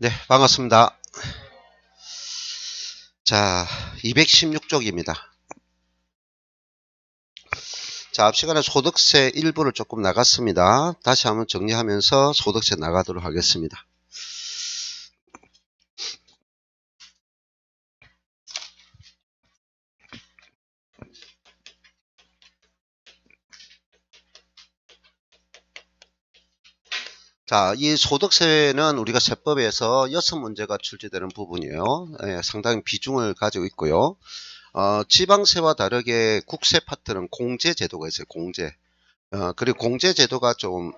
네, 반갑습니다. 자, 216쪽입니다. 자, 앞 시간에 소득세 일부를 조금 나갔습니다. 다시 한번 정리하면서 소득세 나가도록 하겠습니다. 자, 이 소득세는 우리가 세법에서 6문제가 출제되는 부분이에요. 상당히 비중을 가지고 있고요. 지방세와 다르게 국세 파트는 공제 제도가 있어요. 공제. 그리고 공제 제도가 좀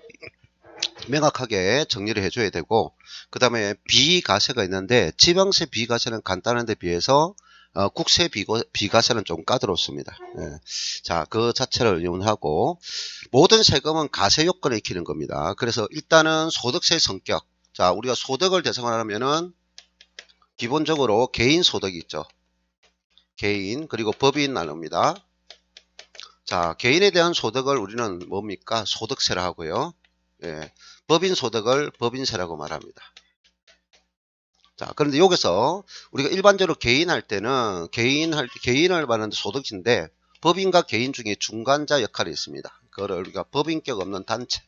명확하게 정리를 해줘야 되고, 그 다음에 비과세가 있는데 지방세 비과세는 간단한 데 비해서 국세 비과세는 좀 까다롭습니다. 자, 그 자체를 의논하고 모든 세금은 과세 요건을 익히는 겁니다. 그래서 일단은 소득세 성격. 자, 우리가 소득을 대상으로 하면은 기본적으로 개인 소득이 있죠. 개인 그리고 법인 나눕니다. 자, 개인에 대한 소득을 우리는 뭡니까? 소득세라 하고요. 법인 소득을 법인세라고 말합니다. 자, 그런데 여기서 우리가 일반적으로 개인 할 때는 개인을 말하는 소득인데 법인과 개인 중에 중간자 역할이 있습니다. 그거를 우리가 법인격 없는 단체.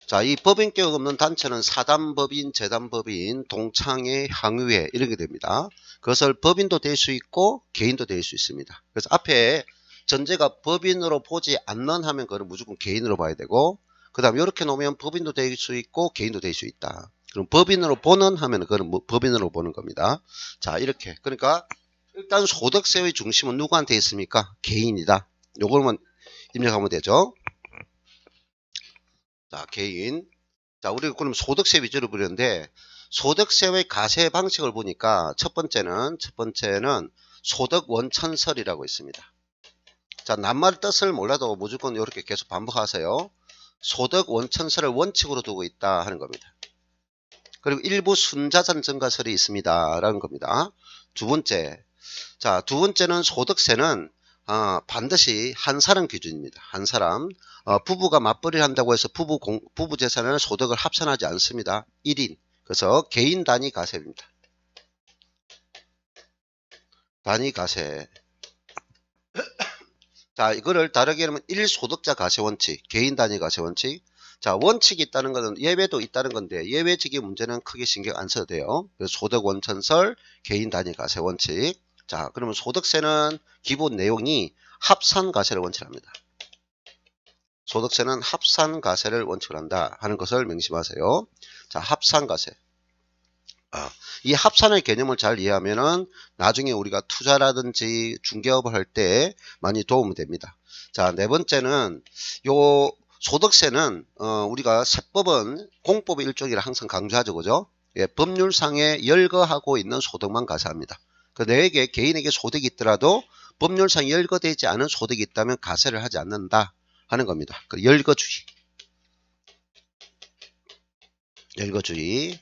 자, 이 법인격 없는 단체는 사단법인, 재단법인, 동창회, 향유회 이런 게 됩니다. 그것을 법인도 될 수 있고 개인도 될 수 있습니다. 그래서 앞에 전제가 법인으로 보지 않는 하면 그걸 무조건 개인으로 봐야 되고, 그 다음 이렇게 놓으면 법인도 될 수 있고 개인도 될 수 있다. 그럼 법인으로 보는 하면 그거는 법인으로 보는 겁니다. 자, 이렇게. 그러니까 일단 소득세의 중심은 누구한테 있습니까? 개인이다. 요걸만 입력하면 되죠. 자, 개인. 자, 우리가 그럼 소득세 위주로 보는데 소득세의 과세 방식을 보니까 첫 번째는 소득 원천설이라고 있습니다. 자, 낱말 뜻을 몰라도 무조건 이렇게 계속 반복하세요. 소득 원천설을 원칙으로 두고 있다 하는 겁니다. 그리고 일부 순자산 증가설이 있습니다 라는 겁니다. 두 번째. 자, 두 번째는 소득세는 반드시 한 사람 기준입니다. 한 사람. 부부가 맞벌이를 한다고 해서 부부 재산을 소득을 합산하지 않습니다. 1인. 그래서 개인 단위 과세입니다. 단위 과세. 자, 이거를 다르게 하면 1소득자 과세 원칙, 개인 단위 과세 원칙. 자, 원칙이 있다는 것은 예외도 있다는 건데 예외적인 문제는 크게 신경 안 써도 돼요. 그래서 소득 원천설, 개인 단위 과세 원칙. 자, 그러면 소득세는 기본 내용이 합산과세를 원칙합니다. 소득세는 합산과세를 원칙으로 한다 하는 것을 명심하세요. 자, 합산과세. 이 합산의 개념을 잘 이해하면은 나중에 우리가 투자라든지 중개업을 할 때 많이 도움이 됩니다. 자, 네 번째는 요 소득세는 우리가 세법은 공법의 일종이라 항상 강조하죠, 그죠? 예, 법률상에 열거하고 있는 소득만 과세합니다. 그 내에게 개인에게 소득이 있더라도 법률상 열거되지 않은 소득이 있다면 과세를 하지 않는다 하는 겁니다. 그 열거주의. 열거주의.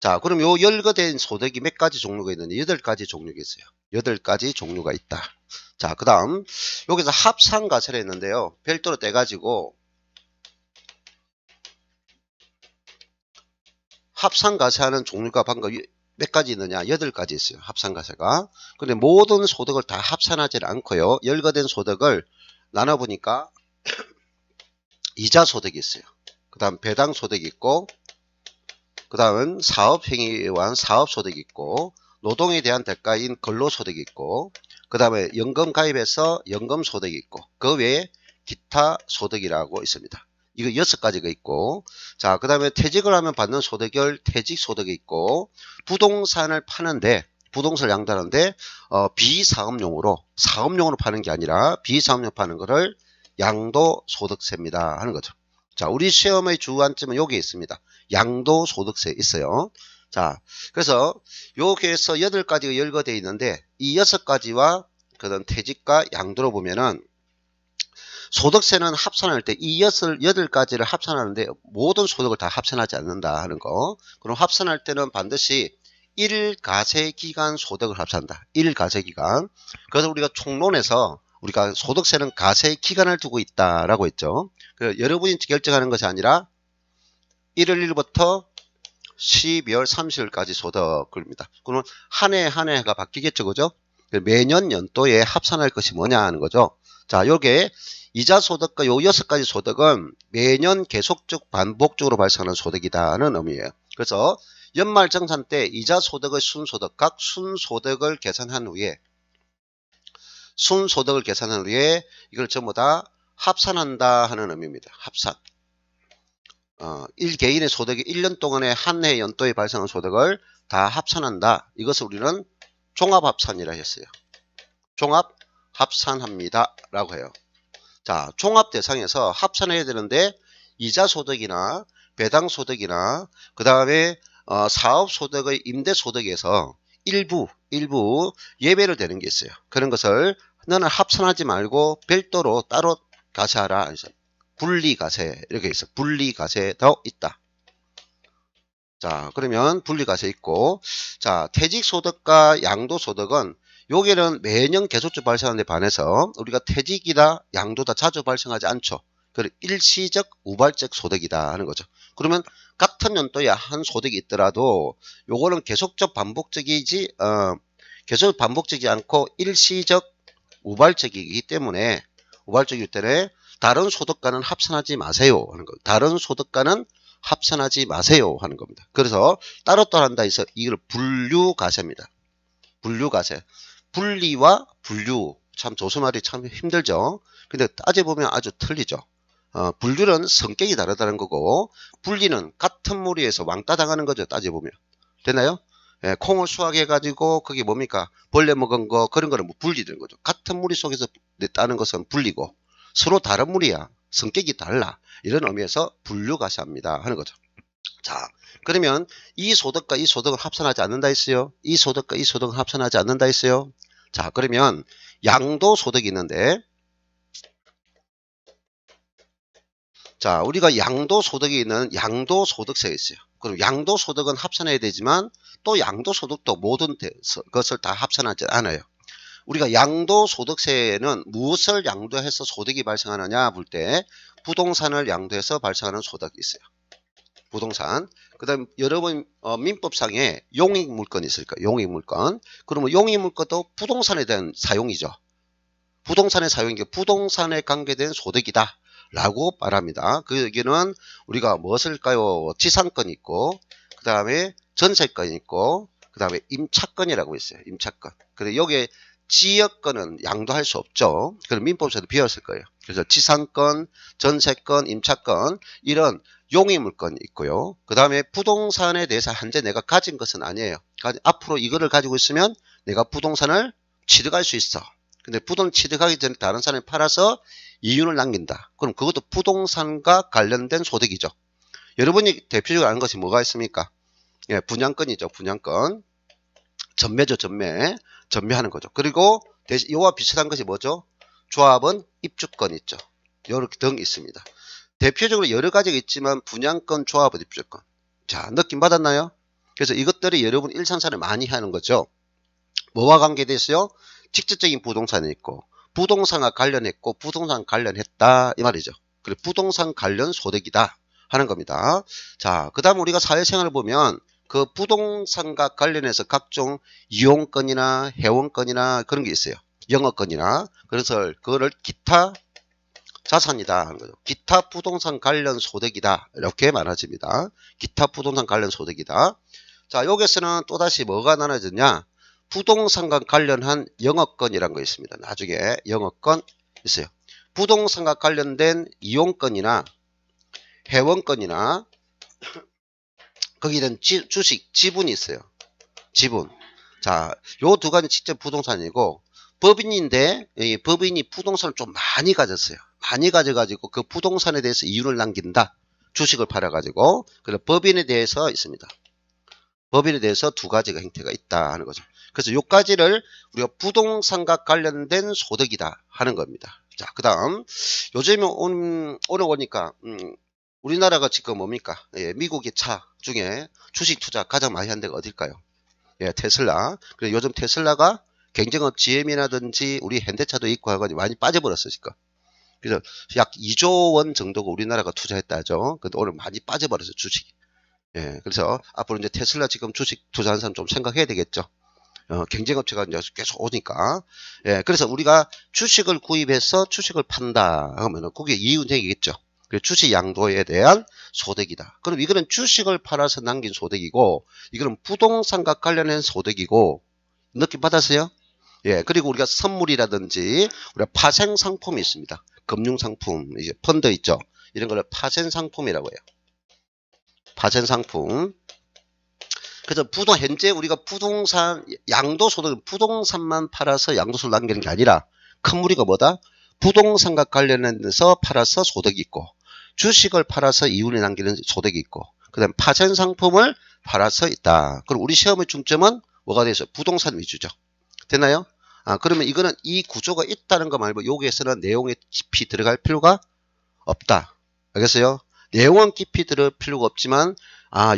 자, 그럼 요 열거된 소득이 몇 가지 종류가 있는데 8가지 종류가 있어요. 8가지 종류가 있다. 자, 그 다음 여기서 합산과세를 했는데요. 별도로 떼가지고 합산과세하는 종류가 방금 몇 가지 있느냐? 8가지 있어요. 합산과세가. 근데 모든 소득을 다 합산하지 않고요. 열거된 소득을 나눠보니까 이자소득이 있어요. 그 다음 배당소득이 있고, 그 다음은 사업행위에 의한 사업소득이 있고, 노동에 대한 대가인 근로소득이 있고, 그 다음에 연금가입에서 연금소득이 있고, 그 외에 기타 소득이라고 있습니다. 이거 6가지가 있고, 자, 그 다음에 퇴직을 하면 받는 소득을 퇴직소득이 있고, 부동산을 파는데, 부동산을 양도하는데, 사업용으로 파는 게 아니라, 비사업용 파는 거를 양도소득세입니다 하는 거죠. 자, 우리 시험의 주안점은 여기에 있습니다. 양도소득세 있어요. 자, 그래서 여기에서 8가지가 열거되어 있는데 이 6가지와 그다음 퇴직과 양도로 보면은 소득세는 합산할 때 이 8가지를 합산하는데 모든 소득을 다 합산하지 않는다 하는 거. 그럼 합산할 때는 반드시 1가세기간 소득을 합산한다. 1가세기간. 그래서 우리가 총론에서 우리가 소득세는 가세의 기간을 두고 있다라고 했죠. 여러분이 결정하는 것이 아니라 1월 1일부터 12월 30일까지 소득입니다. 그러면 한 해 한 해가 바뀌겠죠, 그죠? 매년 연도에 합산할 것이 뭐냐 하는 거죠. 자, 요게 이자 소득과 요 6가지 소득은 매년 계속적 반복적으로 발생하는 소득이다는 의미예요. 그래서 연말정산 때 이자 소득의 순소득, 각 순소득을 계산한 후에 이걸 전부 다 합산한다 하는 의미입니다. 합산. 1개인의 소득이 1년 동안에 한 해 연도에 발생한 소득을 다 합산한다. 이것을 우리는 종합합산이라 했어요. 종합합산합니다 라고 해요. 자, 종합 대상에서 합산해야 되는데 이자 소득이나 배당 소득이나 그 다음에 사업 소득의 임대 소득에서 일부 예외로 되는 게 있어요. 그런 것을 너는 합산하지 말고 별도로 따로 가세하라. 분리가세 이렇게 있어. 분리가세도 있다. 자, 그러면 분리가세 있고, 자, 퇴직소득과 양도소득은 여기는 매년 계속적으로 발생하는 데 반해서 우리가 퇴직이다 양도다 자주 발생하지 않죠. 그리고 일시적 우발적 소득이다 하는 거죠. 그러면 같은 연도에 한 소득이 있더라도 요거는 계속 반복적이지 않고 일시적 우발적이기 때문에 다른 소득과는 합산하지 마세요 하는 거. 다른 소득과는 합산하지 마세요 하는 겁니다. 그래서 따로따로 한다 해서 이걸 분류가세입니다. 분류가세. 분리와 분류. 참 조수말이 참 힘들죠. 근데 따져보면 아주 틀리죠. 분류는 성격이 다르다는 거고, 분리는 같은 무리에서 왕따 당하는 거죠. 따져보면. 됐나요? 예, 콩을 수확해가지고 그게 뭡니까? 벌레 먹은 거 그런 거는 뭐 분리되는 거죠. 같은 무리 속에서 따는 것은 분리고 서로 다른 무리야. 성격이 달라. 이런 의미에서 분류가세합니다 하는 거죠. 자, 그러면 이 소득과 이 소득은 합산하지 않는다 했어요. 이 소득과 이 소득은 합산하지 않는다 했어요. 자, 그러면 양도소득이 있는데, 자, 우리가 양도소득이 있는 양도소득세가 있어요. 그럼 양도소득은 합산해야 되지만 또 양도소득도 모든 것을 다 합산하지 않아요. 우리가 양도소득세는 무엇을 양도해서 소득이 발생하느냐 볼 때 부동산을 양도해서 발생하는 소득이 있어요. 부동산. 그 다음 여러분 민법상에 용익물건이 있을 거예요. 용익물건. 그러면 용익물건도 부동산에 대한 사용이죠. 부동산의 사용이 부동산에 관계된 소득이다 라고 말합니다. 그 여기는 우리가 무엇일까요? 지상권이 있고 그 다음에 전세권이 있고 그 다음에 임차권이라고 있어요. 임차권. 그래서 여기에 지역권은 양도할 수 없죠. 그럼 민법에서도 비었을 거예요. 그래서 지상권, 전세권, 임차권 이런 용의물건이 있고요. 그 다음에 부동산에 대해서 현재 내가 가진 것은 아니에요. 앞으로 이거를 가지고 있으면 내가 부동산을 취득할 수 있어. 근데 부동산 취득하기 전에 다른 사람이 팔아서 이윤을 남긴다. 그럼 그것도 부동산과 관련된 소득이죠. 여러분이 대표적으로 아는 것이 뭐가 있습니까? 예, 분양권이죠. 분양권. 전매죠. 전매하는 거죠. 그리고 대신 이와 비슷한 것이 뭐죠? 조합은 입주권 있죠. 이렇게 등 있습니다. 대표적으로 여러 가지가 있지만 분양권, 조합은 입주권. 자, 느낌 받았나요? 그래서 이것들이 여러분 일상생활에 많이 하는 거죠. 뭐와 관계됐어요? 직접적인 부동산이 있고 부동산과 관련했고 부동산 관련했다 이 말이죠. 그리고 부동산 관련 소득이다 하는 겁니다. 자, 그 다음 우리가 사회생활을 보면 그 부동산과 관련해서 각종 이용권이나 회원권이나 그런 게 있어요. 영업권이나. 그래서 그거를 기타 자산이다 하는 거죠. 기타 부동산 관련 소득이다 이렇게 말해집니다. 기타 부동산 관련 소득이다. 자, 여기서는 또다시 뭐가 나눠졌냐? 부동산과 관련한 영업권이라는 거 있습니다. 나중에 영업권 있어요. 부동산과 관련된 이용권이나 회원권이나 거기에 대한 주식, 지분이 있어요. 지분. 자, 요 두 가지 직접 부동산이고 법인인데 이 법인이 부동산을 좀 많이 가졌어요. 많이 가져가지고 그 부동산에 대해서 이윤을 남긴다. 주식을 팔아가지고. 그래서 법인에 대해서 있습니다. 법인에 대해서 두 가지가 형태가 있다 하는 거죠. 그래서 요까지를 우리가 부동산과 관련된 소득이다 하는 겁니다. 자, 그 다음 요즘에 오늘 보니까 우리나라가 지금 뭡니까? 예, 미국의 차 중에 주식 투자 가장 많이 한 데가 어딜까요? 예, 테슬라. 그래서 요즘 테슬라가 경쟁업 GM이라든지 우리 현대차도 있고 해가지고 많이 빠져버렸어 지금. 그래서 약 2조 원 정도가 우리나라가 투자했다죠. 근데 오늘 많이 빠져버렸어 주식이. 예, 그래서 앞으로 이제 테슬라 지금 주식 투자하는 사람 좀 생각해야 되겠죠. 경쟁업체가 이제 계속 오니까. 예, 그래서 우리가 주식을 구입해서 주식을 판다 하면은 그게 이윤행이겠죠. 주식 양도에 대한 소득이다. 그럼 이거는 주식을 팔아서 남긴 소득이고, 이거는 부동산과 관련된 소득이고, 느낌 받았어요? 예, 그리고 우리가 선물이라든지 우리가 파생 상품이 있습니다. 금융 상품, 이제 펀드 있죠. 이런 걸 파생 상품이라고 해요. 파생 상품. 그래서 현재 우리가 부동산, 양도소득, 부동산만 팔아서 양도소득 남기는 게 아니라 큰 무리가 뭐다? 부동산과 관련해서 팔아서 소득이 있고, 주식을 팔아서 이윤이 남기는 소득이 있고, 그 다음 파생 상품을 팔아서 있다. 그럼 우리 시험의 중점은 뭐가 되어있어요? 부동산 위주죠. 됐나요? 그러면 이거는 이 구조가 있다는 거 말고 여기에서는 내용에 깊이 들어갈 필요가 없다. 알겠어요? 내용은 깊이 들어갈 필요가 없지만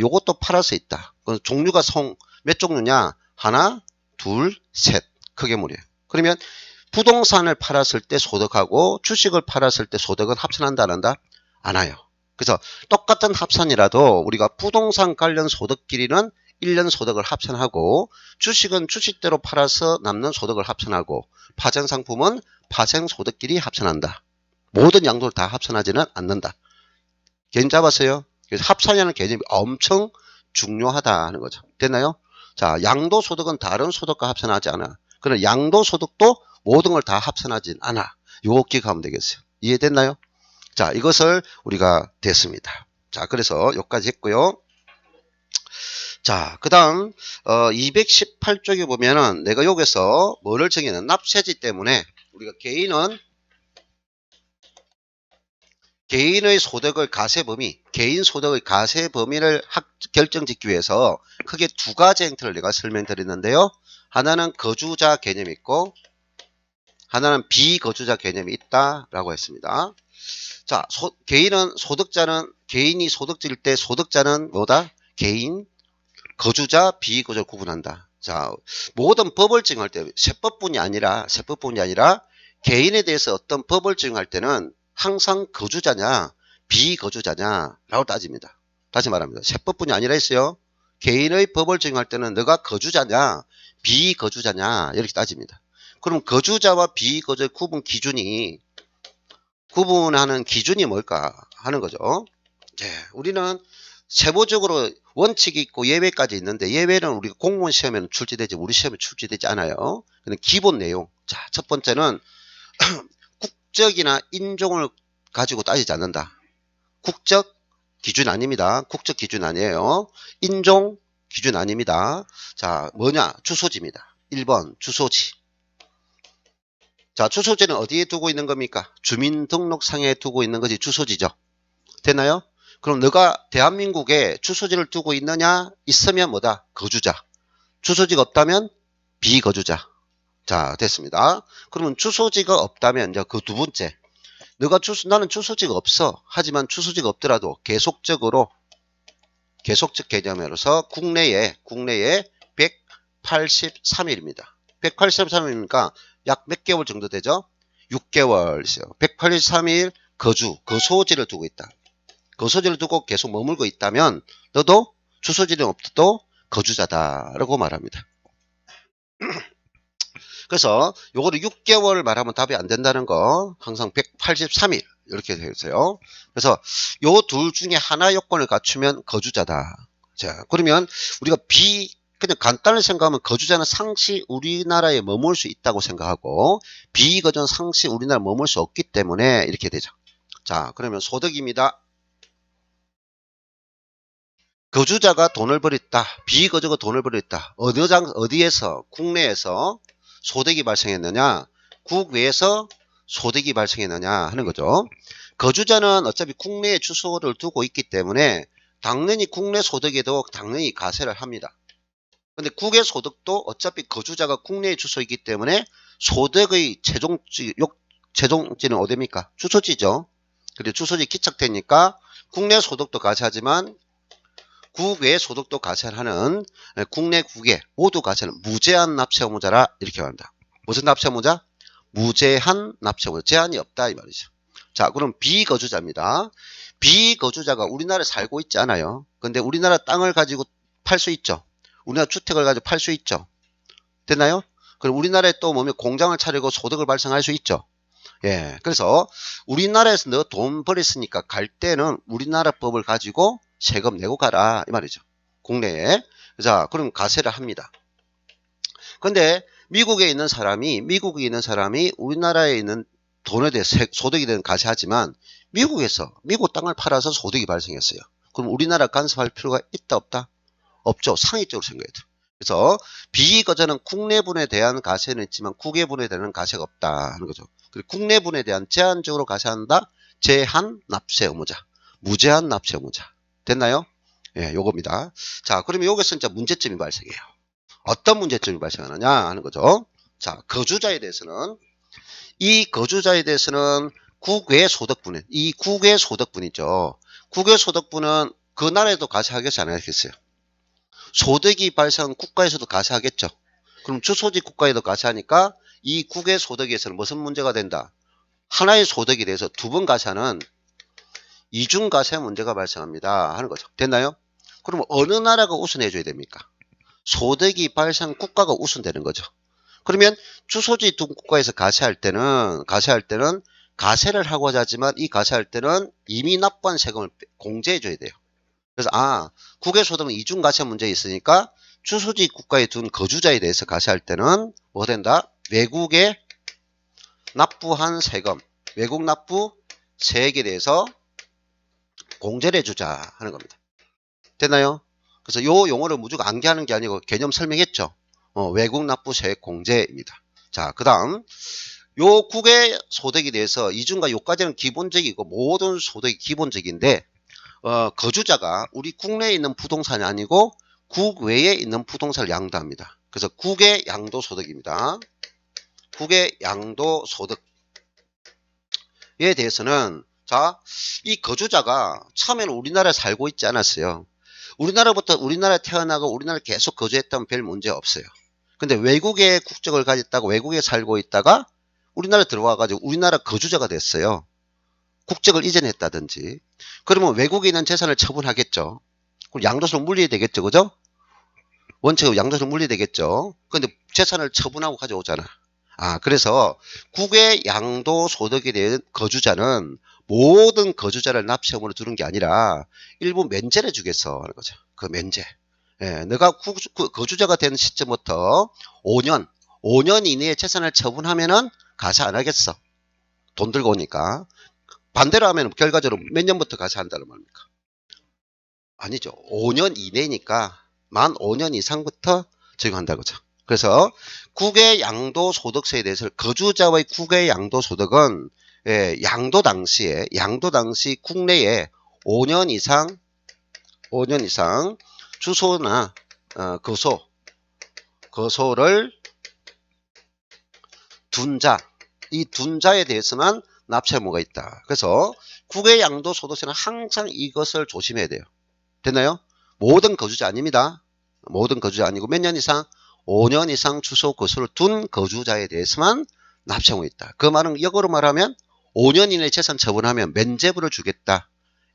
요것도 팔아서 있다. 그럼 종류가 몇 종류냐? 하나, 둘, 셋. 크게 무려. 그러면 부동산을 팔았을 때 소득하고 주식을 팔았을 때 소득은 합산한다 안 한다? 안 해요. 그래서 똑같은 합산이라도 우리가 부동산 관련 소득끼리는 1년 소득을 합산하고, 주식은 주식대로 팔아서 남는 소득을 합산하고, 파생 상품은 파생 소득끼리 합산한다. 모든 양도를 다 합산하지는 않는다. 개념 잡았어요? 그래서 합산이라는 개념이 엄청 중요하다는 거죠. 됐나요? 자, 양도소득은 다른 소득과 합산하지 않아. 그러나 양도소득도 모든 걸 다 합산하진 않아. 요거 기억하면 되겠어요. 이해됐나요? 자, 이것을 우리가 됐습니다. 자, 그래서 여기까지 했고요. 자, 그 다음 218쪽에 보면은 내가 여기서 뭐를 정의는 납세지 때문에 우리가 개인의 소득의 가세 범위, 개인 소득의 가세 범위를 결정짓기 위해서 크게 두 가지 행태를 내가 설명드렸는데요. 하나는 거주자 개념이 있고, 하나는 비거주자 개념이 있다라고 했습니다. 자, 개인이 소득질 때 소득자는 뭐다? 개인, 거주자, 비거주자를 구분한다. 자, 모든 법을 적용할 때 세법뿐이 아니라 개인에 대해서 어떤 법을 적용할 때는 항상 거주자냐 비거주자냐 라고 따집니다. 다시 말합니다. 세법뿐이 아니라 했어요. 개인의 법을 적용할 때는 너가 거주자냐 비거주자냐 이렇게 따집니다. 그럼 거주자와 비거주의 구분하는 기준이 뭘까 하는 거죠. 네, 우리는 세부적으로 원칙이 있고 예외까지 있는데, 예외는 우리가 공무원 시험에는 출제되지 우리 시험에 출제되지 않아요. 근데 기본 내용. 자, 첫 번째는 국적이나 인종을 가지고 따지지 않는다. 국적 기준 아닙니다. 국적 기준 아니에요. 인종 기준 아닙니다. 자, 뭐냐? 주소지입니다. 1번 주소지. 자, 주소지는 어디에 두고 있는 겁니까? 주민등록상에 두고 있는 것이 주소지죠. 됐나요? 그럼 너가 대한민국에 주소지를 두고 있느냐? 있으면 뭐다? 거주자. 주소지가 없다면 비거주자. 자, 됐습니다. 그러면 주소지가 없다면 이제 그 두 번째. 나는 주소지가 없어. 하지만 주소지가 없더라도 계속적 개념으로서 국내에 183일입니다. 183일이니까 약 몇 개월 정도 되죠? 6개월 있어요. 183일 거소지를 두고 있다. 거소지를 두고 계속 머물고 있다면 너도 주소지는 없어도 거주자다라고 말합니다. 그래서 요거를 6개월 말하면 답이 안 된다는 거 항상 183일 이렇게 되어 있어요. 그래서 요 둘 중에 하나 요건을 갖추면 거주자다. 자, 그러면 우리가 그냥 간단히 생각하면 거주자는 상시 우리나라에 머물 수 있다고 생각하고, 비거주는 상시 우리나라에 머물 수 없기 때문에 이렇게 되죠. 자, 그러면 소득입니다. 거주자가 돈을 벌였다. 비거주가 돈을 벌였다. 어디에서? 국내에서 소득이 발생했느냐? 국외에서 소득이 발생했느냐 하는 거죠. 거주자는 어차피 국내에 주소를 두고 있기 때문에 당연히 국내 소득에도 당연히 가세를 합니다. 근데 국외 소득도 어차피 거주자가 국내에 주소이기 때문에 소득의 최종지는 어디입니까? 주소지죠. 그리고 주소지 기착되니까 국내 소득도 가세하지만 국외 소득도 가세하는 국내 국외 모두 가세하는 무제한 납세 의무자라 이렇게 말합니다. 무슨 납세 의무자? 무제한 납세 의무자. 제한이 없다 이 말이죠. 자, 그럼 비거주자입니다. 비거주자가 우리나라에 살고 있지 않아요. 근데 우리나라 땅을 가지고 팔 수 있죠. 우리나라 주택을 가지고 팔 수 있죠. 됐나요? 그럼 우리나라에 또 뭐면 공장을 차리고 소득을 발생할 수 있죠. 예, 그래서 우리나라에서 너 돈 벌었으니까 갈 때는 우리나라 법을 가지고 세금 내고 가라 이 말이죠. 국내에. 자, 그럼 가세를 합니다. 근데 미국에 있는 사람이 우리나라에 있는 돈에 대해 소득이 되는 가세하지만 미국에서 미국 땅을 팔아서 소득이 발생했어요. 그럼 우리나라 간섭할 필요가 있다 없다? 없죠. 상위적으로 생각해야 돼요. 그래서 비거주자는 국내분에 대한 가세는 있지만 국외분에 대한 가세가 없다 하는 거죠. 그리고 국내분에 대한 제한적으로 가세한다. 제한 납세 의무자, 무제한 납세 의무자. 됐나요? 예, 요겁니다. 자, 그러면 여기서 진짜 문제점이 발생해요. 어떤 문제점이 발생하느냐 하는 거죠. 자, 거주자에 대해서는 국외 소득분은 이 국외 소득분이죠. 국외 소득분은 그 나라에도 가세하겠지 않겠어요? 소득이 발생한 국가에서도 가세하겠죠. 그럼 주소지 국가에도 가세하니까 이 국외 소득에서는 무슨 문제가 된다? 하나의 소득에 대해서 두 번 가세하는 이중가세 문제가 발생합니다 하는 거죠. 됐나요? 그러면 어느 나라가 우선해 줘야 됩니까? 소득이 발생한 국가가 우선되는 거죠. 그러면 주소지 두 국가에서 가세할 때는 가세를 하고자 하지만 이 가세할 때는 이미 납부한 세금을 공제해 줘야 돼요. 그래서 국외 소득은 이중가세 문제가 있으니까 주소지 국가에 둔 거주자에 대해서 가세할 때는 뭐 된다? 외국에 납부한 세금, 외국 납부 세액에 대해서 공제를 해주자 하는 겁니다. 됐나요? 그래서 요 용어를 무조건 암기하는 게 아니고 개념 설명했죠. 외국 납부 세액 공제입니다. 자, 그 다음 요 국외 소득에 대해서 이중과 요까지는 기본적이고 모든 소득이 기본적인데 거주자가 우리 국내에 있는 부동산이 아니고 국외에 있는 부동산을 양도합니다. 그래서 국외 양도소득입니다. 국외 양도소득에 대해서는 자, 이 거주자가 처음에는 우리나라에 살고 있지 않았어요. 우리나라에 태어나고 우리나라에 계속 거주했다면 별 문제 없어요. 근데 외국의 국적을 가졌다가 외국에 살고 있다가 우리나라에 들어와가지고 우리나라 거주자가 됐어요. 국적을 이전했다든지. 그러면 외국에 있는 재산을 처분하겠죠. 그럼 양도세를 물려야 되겠죠. 그죠? 원칙으로 양도세를 물려야 되겠죠. 근데 재산을 처분하고 가져오잖아. 그래서 국외 양도소득에 대한 거주자는 모든 거주자를 납세의무로 두는 게 아니라 일부 면제를 주겠어 하는 거죠. 그 면제. 예, 내가 거주자가 된 시점부터 5년 이내에 재산을 처분하면은 가세 안 하겠어. 돈 들고 오니까. 반대로 하면 결과적으로 몇 년부터 가세한다는 말입니까? 아니죠. 5년 이내니까 만 5년 이상부터 적용한다는 거죠. 그래서 국외 양도소득세에 대해서 거주자의 국외 양도소득은 양도 당시 국내에 5년 이상 주소나 거소를 둔 자, 이 둔 자에 대해서만 납세 의무가 있다. 그래서 국외 양도소득세는 항상 이것을 조심해야 돼요. 됐나요? 모든 거주자 아닙니다. 모든 거주자 아니고 몇 년 이상? 5년 이상 주소 거소를 둔 거주자에 대해서만 납세 의무가 있다. 그 말은 역으로 말하면 5년 이내 재산 처분하면 면제부를 주겠다.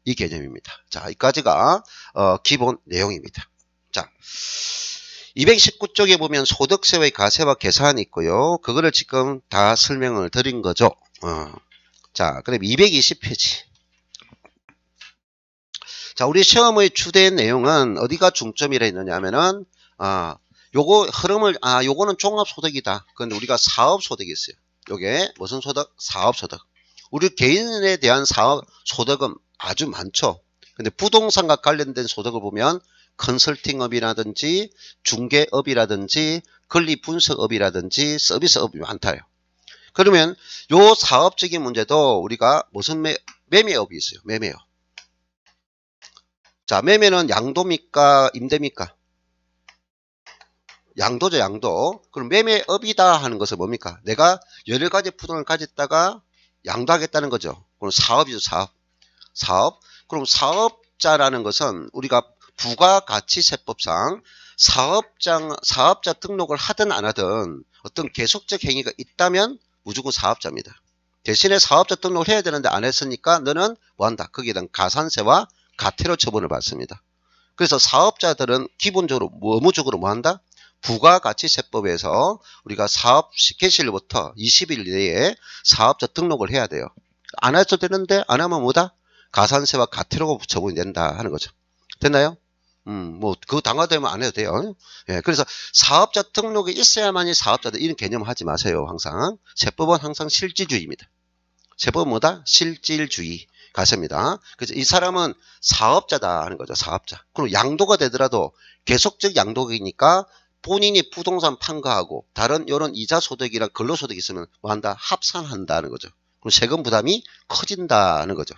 이 개념입니다. 자, 여기까지가 기본 내용입니다. 자, 219쪽에 보면 소득세의 가세와 계산이 있고요. 그거를 지금 다 설명을 드린 거죠. 자, 그럼 220페이지. 자, 우리 시험의 주된 내용은 어디가 중점이라 했느냐 하면은 요거 흐름을 요거는 종합소득이다. 그런데 우리가 사업소득이 있어요. 요게 무슨 소득? 사업소득. 우리 개인에 대한 사업소득은 아주 많죠. 근데 부동산과 관련된 소득을 보면 컨설팅업이라든지 중개업이라든지 권리분석업이라든지 서비스업이 많다요. 그러면 요 사업적인 문제도 우리가 무슨 매매업이 있어요. 매매업. 자, 매매는 양도입니까? 임대입니까? 양도죠, 양도. 그럼 매매업이다 하는 것은 뭡니까? 내가 여러 가지 부동을 가졌다가 양도하겠다는 거죠. 그럼 사업이죠, 사업. 그럼 사업자라는 것은 우리가 부가가치세법상 사업자 등록을 하든 안 하든 어떤 계속적 행위가 있다면 무조건 사업자입니다. 대신에 사업자 등록을 해야 되는데 안 했으니까 너는 뭐한다? 거기에 대한 가산세와 과태료 처분을 받습니다. 그래서 사업자들은 기본적으로 의무적으로 뭐한다? 부가가치세법에서 우리가 사업 개시일부터 20일 내에 사업자 등록을 해야 돼요. 안 해도 되는데 안 하면 뭐다? 가산세와 과태료가 처분이 된다 하는 거죠. 됐나요? 뭐 그거 당화되면 안 해도 돼요. 예, 그래서 사업자 등록이 있어야만이 사업자들 이런 개념 하지 마세요. 항상 세법은 항상 실질주의입니다. 세법은 뭐다? 실질주의 가세입니다. 그래서 이 사람은 사업자다 하는 거죠. 사업자. 그럼 양도가 되더라도 계속적 양도이니까 본인이 부동산 판 거하고 다른 이런 이자 소득이랑 근로 소득이 있으면 뭐한다? 합산한다는 거죠. 그럼 세금 부담이 커진다는 거죠.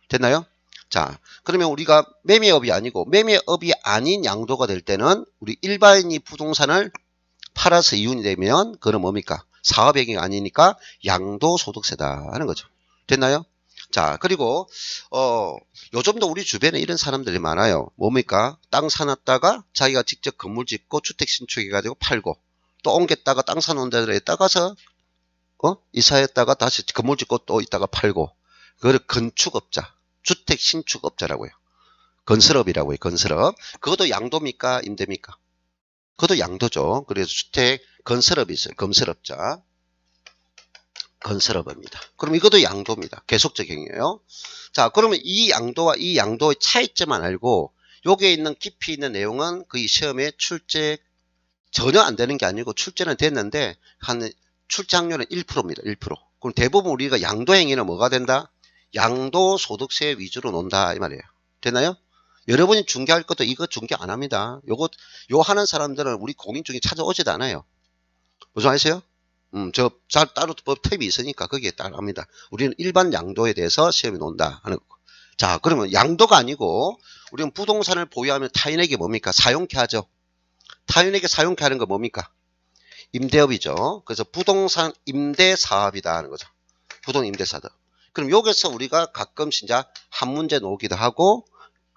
됐나요? 자, 그러면 우리가 매매업이 아니고 매매업이 아닌 양도가 될 때는 우리 일반인이 부동산을 팔아서 이윤이 되면 그건 뭡니까? 사업행위가 아니니까 양도소득세다 하는 거죠. 됐나요? 자, 그리고 요즘도 우리 주변에 이런 사람들이 많아요. 뭡니까? 땅 사놨다가 자기가 직접 건물 짓고 주택 신축해가지고 팔고 또 옮겼다가 땅 사놓은 데에 따가서 이사했다가 다시 건물 짓고 또 있다가 팔고 그걸 건축업자, 주택 신축업자라고요. 건설업이라고요. 건설업. 그것도 양도입니까? 임대입니까? 그것도 양도죠. 그래서 주택 건설업이 있어요. 건설업자. 건설업입니다. 그럼 이것도 양도입니다. 계속적이에요. 자, 그러면 이 양도와 이 양도의 차이점만 알고 여기에 있는 깊이 있는 내용은 거의 시험에 출제 전혀 안 되는 게 아니고 출제는 됐는데 한 출제확률은 1%입니다. 1%. 그럼 대부분 우리가 양도행위는 뭐가 된다? 양도소득세 위주로 논다 이 말이에요. 됐나요? 여러분이 중개할 것도 이거 중개 안 합니다. 요 하는 사람들은 우리 공인 중에 찾아오지도 않아요. 무슨 말이세요? 저 따로 법 탭이 있으니까 거기에 따라합니다. 우리는 일반 양도에 대해서 시험에 논다 하는 거. 자, 그러면 양도가 아니고 우리는 부동산을 보유하면 타인에게 뭡니까? 사용케 하죠. 타인에게 사용케 하는 거 뭡니까? 임대업이죠. 그래서 부동산 임대 사업이다 하는 거죠. 부동 임대 사업. 그럼 여기서 우리가 가끔 진짜 한 문제 놓기도 하고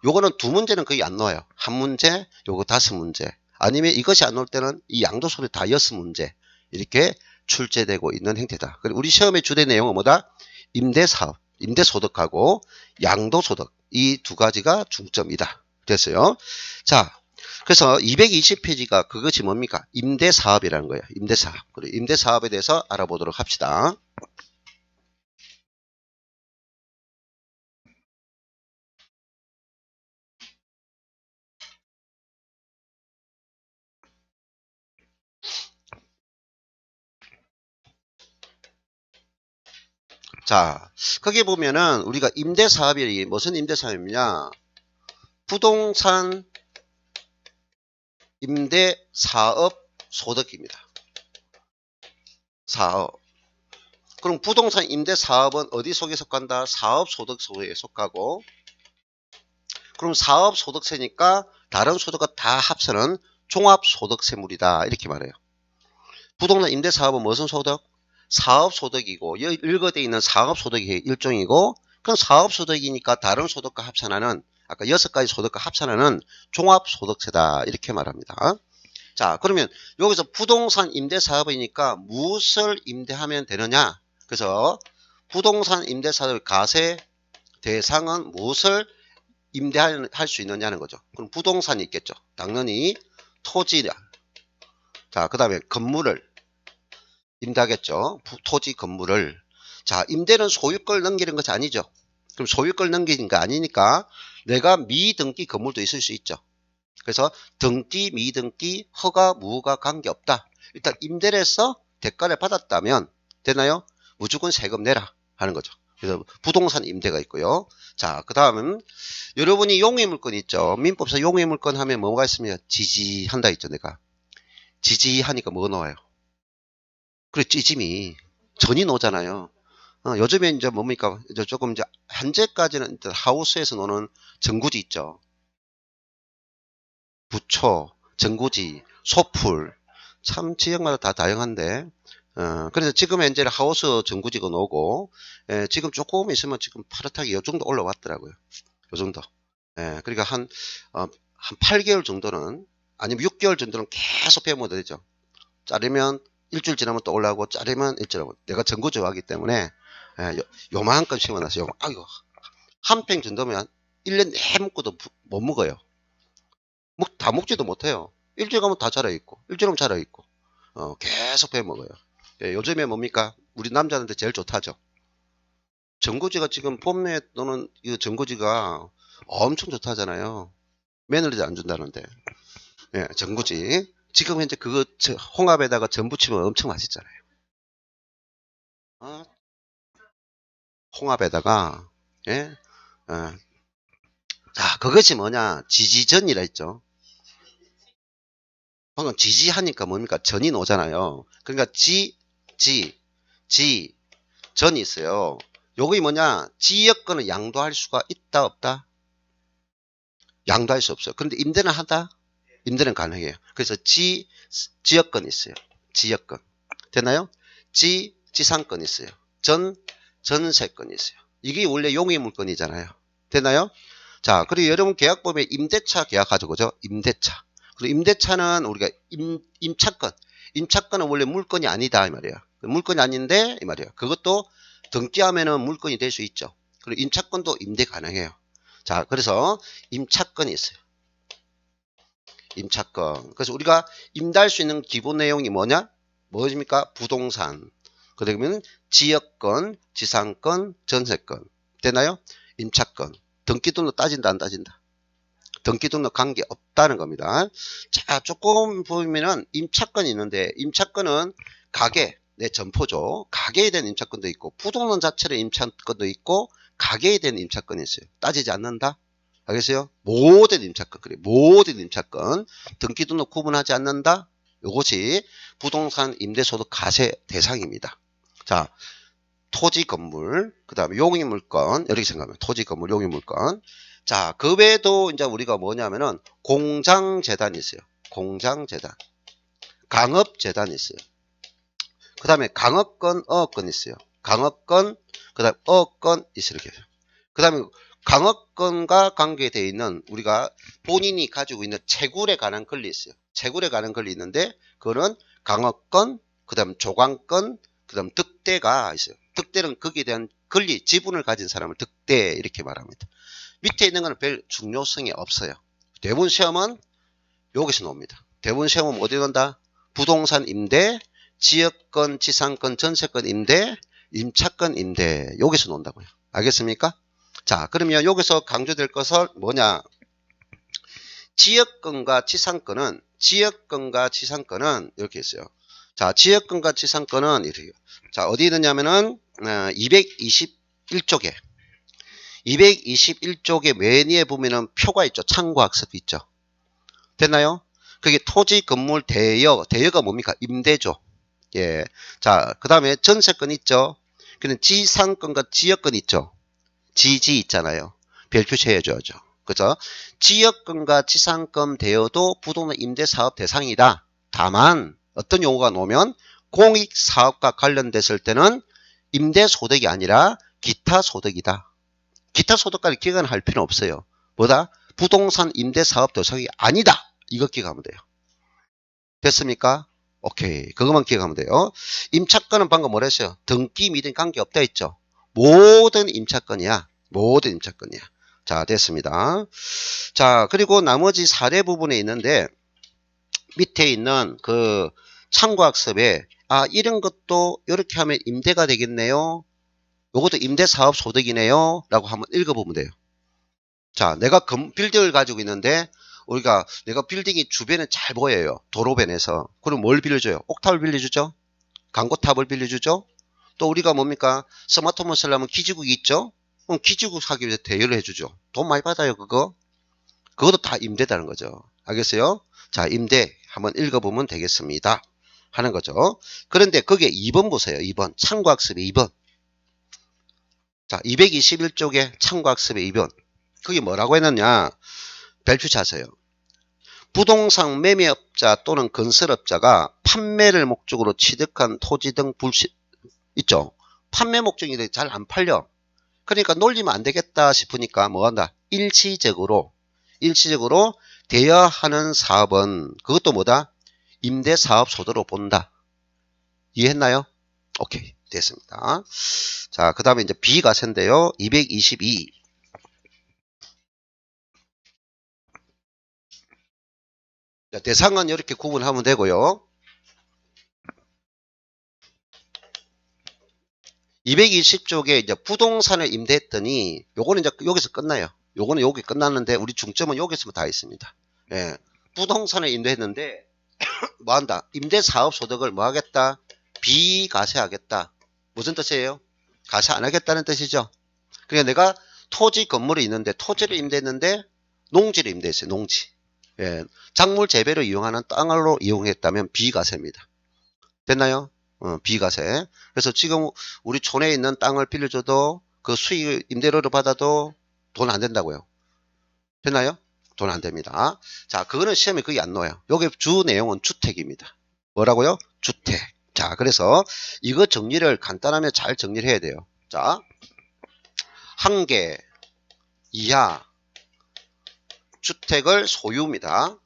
요거는 두 문제는 거의 안 나와요. 한 문제, 요거 5문제. 아니면 이것이 안 나올 때는 이 양도소득 다 6문제. 이렇게 출제되고 있는 형태다. 그리고 우리 시험의 주된 내용은 뭐다? 임대사업, 임대소득하고 양도소득. 이 두 가지가 중점이다. 됐어요. 자, 그래서 220페이지가 그것이 뭡니까? 임대사업이라는 거예요. 임대사업. 그리고 임대사업에 대해서 알아보도록 합시다. 자, 거기 보면은 우리가 임대사업이 무슨 임대사업이냐? 부동산 임대사업 소득입니다. 사업. 그럼 부동산 임대사업은 어디 속에 속한다? 사업소득 속에 속하고 그럼 사업소득세니까 다른 소득과 다 합쳐는 종합소득세물이다. 이렇게 말해요. 부동산 임대사업은 무슨 소득? 사업소득이고 일거되어 있는 사업소득이 일종이고 그럼 사업소득이니까 다른 소득과 합산하는 아까 6가지 소득과 합산하는 종합소득세다. 이렇게 말합니다. 자, 그러면 여기서 부동산 임대사업이니까 무엇을 임대하면 되느냐? 그래서 부동산 임대사업 가세 대상은 무엇을 임대할 수 있느냐는 거죠. 그럼 부동산이 있겠죠. 당연히 토지냐. 자, 그 다음에 건물을 임대하겠죠. 토지 건물을. 자, 임대는 소유권 넘기는 것이 아니죠. 그럼 소유권 넘기는 거 아니니까 내가 미등기 건물도 있을 수 있죠. 그래서 등기, 미등기, 허가, 무허가 관계없다. 일단 임대를 해서 대가를 받았다면 되나요? 무조건 세금 내라 하는 거죠. 그래서 부동산 임대가 있고요. 자, 그 다음은 여러분이 용의물건 있죠. 민법상 용의물건 하면 뭐가 있습니까? 지지한다 있죠. 내가 지지하니까 뭐가 나와요? 그래, 찌짐이 전이 나오잖아요. 요즘에 이제 뭡니까? 이제 조금 이제 현재까지는 이제 하우스에서 노는 전구지 있죠. 부초, 전구지, 소풀. 참 지역마다 다 다양한데. 그래서 지금 현재 하우스 전구지가 나오고, 지금 조금 있으면 지금 파릇하게 요 정도 올라왔더라고요. 요 정도. 그러니까 한 8개월 정도는, 아니면 6개월 정도는 계속 배우면 되죠. 자르면 일주일 지나면 또 올라오고, 자르면 일주일 지나면. 내가 전구 좋아하기 때문에 요만큼 심어놨어요. 아이고, 한 팽 정도면 1년 내내 먹고도 못 먹어요. 다 먹지도 못해요. 일주일 가면 다 자라있고, 일주일 가면 자라있고, 계속 배 먹어요. 요즘에 뭡니까? 우리 남자한테 제일 좋다죠. 전구지가 지금 봄에 또는 이 전구지가 엄청 좋다잖아요. 며느리도 안 준다는데. 예, 전구지. 지금 현재 그거 홍합에다가 전 부치면 엄청 맛있잖아요. 홍합에다가, 예, 자, 그것이 뭐냐? 지지전이라 했죠. 방금 지지하니까 뭡니까? 전이 오잖아요. 그러니까 전이 있어요. 요게 뭐냐? 지역권은 양도할 수가 있다, 없다? 양도할 수 없어요. 그런데 임대는 하다? 임대는 가능해요. 그래서 지역권이 있어요. 지역권. 되나요? 지상권이 있어요. 전세권이 있어요. 이게 원래 용의물권이잖아요. 되나요? 자, 그리고 여러분 계약법에 임대차 계약하죠. 그죠? 임대차. 그리고 임대차는 우리가 임차권. 임차권은 원래 물건이 아니다. 이 말이에요. 물건이 아닌데, 이 말이에요. 그것도 등기하면은 물건이 될 수 있죠. 그리고 임차권도 임대 가능해요. 자, 그래서 임차권이 있어요. 임차권. 그래서 우리가 임대할 수 있는 기본 내용이 뭐냐? 뭐입니까? 부동산. 그러면 지역권, 지상권, 전세권. 되나요? 임차권. 등기등록 따진다, 안 따진다? 등기등록 관계 없다는 겁니다. 자, 조금 보면은 임차권이 있는데, 임차권은 가게, 내 점포죠. 가게에 대한 임차권도 있고, 부동산 자체의 임차권도 있고, 가게에 대한 임차권이 있어요. 따지지 않는다? 알겠어요? 모든 임차권, 그래. 모든 임차권. 등기등록 구분하지 않는다? 이것이 부동산 임대소득 과세 대상입니다. 자, 토지 건물, 그 다음에 용의물권, 이렇게 생각하면 토지 건물, 용의물권. 자, 그 외에도 이제 우리가 뭐냐면은 공장재단이 있어요. 공장재단. 강업재단이 있어요. 그 다음에 강업권, 어업권 있어요. 강업권, 그 다음에 어업권 있어요. 이렇게. 그 다음에 강업권과 관계되어 있는 우리가 본인이 가지고 있는 채굴에 관한 권리 있어요. 채굴에 관한 권리 있는데 그거는 강업권, 그 다음 조강권, 그 다음 득대가 있어요. 득대는 거기에 대한 권리, 지분을 가진 사람을 득대 이렇게 말합니다. 밑에 있는 거는 별 중요성이 없어요. 대부분 시험은 여기서 나옵니다. 대부분 시험은 어디 나온다? 부동산 임대, 지역권, 지상권, 전세권 임대, 임차권 임대 여기서 나온다고요. 알겠습니까? 자, 그러면 여기서 강조될 것은 뭐냐? 지역권과 지상권은 이렇게 있어요. 자, 지역권과 지상권은 이렇게. 자, 어디 있느냐면은 221쪽에 221쪽에 맨 위에 보면은 표가 있죠. 참고학습이 있죠. 됐나요? 그게 토지 건물 대여가 뭡니까? 임대죠. 예. 자, 그 다음에 전세권 있죠. 그는 지상권과 지역권 있죠. 지지 있잖아요. 별 표시해줘야죠. 그죠? 지역권과 지상권 대여도 부동산 임대사업 대상이다. 다만 어떤 용어가 나오면 공익사업과 관련됐을 때는 임대소득이 아니라 기타소득이다. 기타소득까지 기억할 필요는 없어요. 뭐다? 부동산 임대사업 대상이 아니다. 이거 기억하면 돼요. 됐습니까? 오케이. 그것만 기억하면 돼요. 임차권은 방금 뭐라 했어요? 등기 미등 관계없다 했죠. 모든 임차권이야. 모든 임차권이야. 자, 됐습니다. 자, 그리고 나머지 사례 부분에 있는데 밑에 있는 그 참고학습에 이런 것도 이렇게 하면 임대가 되겠네요. 요것도 임대사업 소득이네요. 라고 한번 읽어보면 돼요. 자, 내가 빌딩을 가지고 있는데 내가 빌딩이 주변에 잘 보여요. 도로변에서. 그럼 뭘 빌려줘요? 옥탑을 빌려주죠? 광고탑을 빌려주죠? 또 우리가 뭡니까? 스마트폰 쓰려면 기지국이 있죠? 그럼 기지국 사기 위해서 대여를 해주죠. 돈 많이 받아요, 그거? 그것도 다 임대다는 거죠. 알겠어요? 자, 임대 한번 읽어보면 되겠습니다. 하는 거죠. 그런데 거기에 2번 보세요. 2번. 참고학습의 2번. 자, 221쪽에 참고학습의 2번. 그게 뭐라고 했느냐? 별표 자세요. 부동산 매매업자 또는 건설업자가 판매를 목적으로 취득한 토지 등 있죠. 판매 목적이 잘 안 팔려. 그러니까 놀리면 안 되겠다 싶으니까 뭐한다? 일시적으로 되어야 하는 사업은 그것도 뭐다? 임대사업소득으로 본다. 이해했나요? 오케이, 됐습니다. 자, 그 다음에 이제 비과세인데요. 222. 자, 대상은 이렇게 구분하면 되고요. 220쪽에 이제 부동산을 임대했더니 요거는 이제 여기서 끝나요. 요거는 여기 끝났는데 우리 중점은 여기서 다 있습니다. 예. 부동산을 임대했는데 뭐 한다? 임대사업소득을 뭐 하겠다? 비과세하겠다. 무슨 뜻이에요? 과세 안 하겠다는 뜻이죠. 그러니까 내가 토지 건물이 있는데 토지를 임대했는데 농지를 임대했어요. 농지. 예. 작물 재배로 이용하는 땅으로 이용했다면 비과세입니다. 됐나요? 비과세. 그래서 지금 우리 촌에 있는 땅을 빌려줘도 그 수익 임대료를 받아도 돈 안 된다고요. 됐나요? 돈 안 됩니다. 자, 그거는 시험에 거의 안 나와요. 여기 주 내용은 주택입니다. 뭐라고요? 주택. 자, 그래서 이거 정리를 간단하면 잘 정리를 해야 돼요. 자, 한 개 이하 주택을 소유입니다.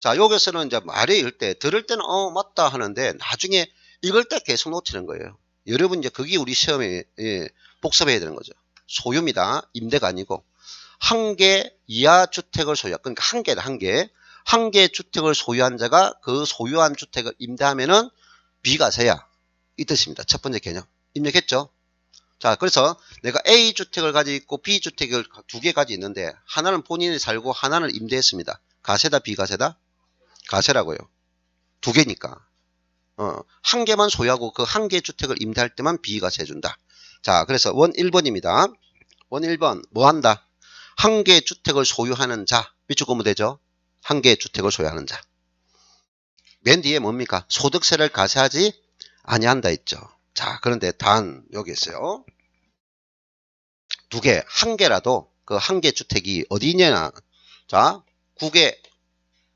자, 여기서는 이제 말이 일 때, 들을 때는 맞다 하는데 나중에 읽을 때 계속 놓치는 거예요. 여러분 이제 그게 우리 시험에 복습해야 되는 거죠. 소유입니다. 임대가 아니고. 한 개 이하 주택을 소유한, 그러니까 한 개다, 한 개. 한 개 주택을 소유한 자가 그 소유한 주택을 임대하면은 비과세야. 이 뜻입니다. 첫 번째 개념. 입력했죠? 자, 그래서 내가 A 주택을 가지고 있고 B 주택을 두 개 가지고 있는데 하나는 본인이 살고 하나는 임대했습니다. 과세다, 비과세다? 과세라고요. 두 개니까. 한 개만 소유하고 그 한 개 주택을 임대할 때만 비과세 해준다. 자, 그래서 원 1번입니다. 원 1번 뭐 한다? 한 개 주택을 소유하는 자. 밑줄 끄면 되죠? 한 개 주택을 소유하는 자. 맨 뒤에 뭡니까? 소득세를 과세하지 아니한다 했죠. 자, 그런데 단 여기 있어요. 두 개, 한 개라도 그 한 개 주택이 어디 있냐? 자, 국외,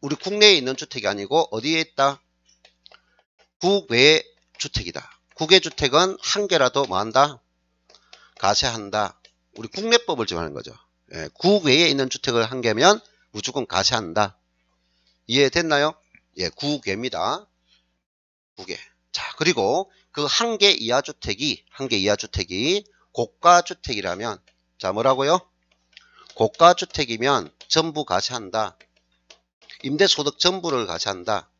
우리 국내에 있는 주택이 아니고 어디에 있다? 국외 주택이다. 국외 주택은 한 개라도 뭐 한다? 과세한다. 우리 국내법을 정하는 거죠. 예, 국외에 있는 주택을 한 개면 무조건 과세한다. 이해됐나요? 예, 국외입니다. 국외. 자, 그리고 그 한 개 이하 주택이 고가주택이라면, 자, 뭐라고요? 고가주택이면 전부 과세한다. 임대소득 전부를 과세한다.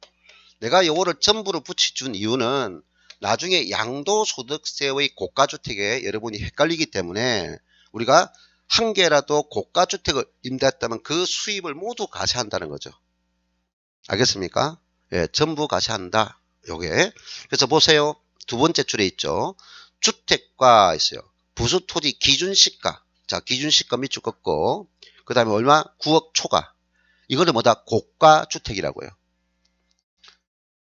내가 요거를 전부를 붙여준 이유는 나중에 양도소득세의 고가주택에 여러분이 헷갈리기 때문에 우리가 한 개라도 고가주택을 임대했다면 그 수입을 모두 과세한다는 거죠. 알겠습니까? 예, 전부 과세한다. 요게. 그래서 보세요. 두 번째 줄에 있죠. 주택과 있어요. 부수토지 기준시가. 자, 기준시가 밑줄 긋고 그 다음에 얼마? 9억 초과. 이거를 뭐다? 고가주택이라고요.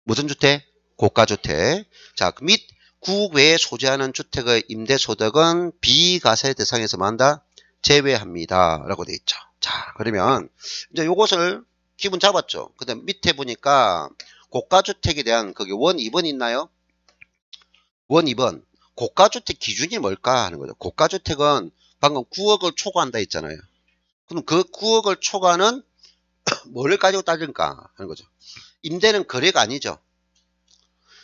무슨 주택? 고가주택. 자, 및 국외에 소재하는 주택의 임대소득은 비과세 대상에서 만다 제외합니다. 라고 되어 있죠. 자, 그러면 이제 요것을 기분 잡았죠. 그 다음 밑에 보니까 고가주택에 대한 거기 원 2번 있나요? 원 2번. 고가주택 기준이 뭘까 하는 거죠. 고가주택은 방금 9억을 초과한다 했잖아요. 그럼 그 9억을 초과하는 뭘 가지고 따질까 하는 거죠. 임대는 거래가 아니죠.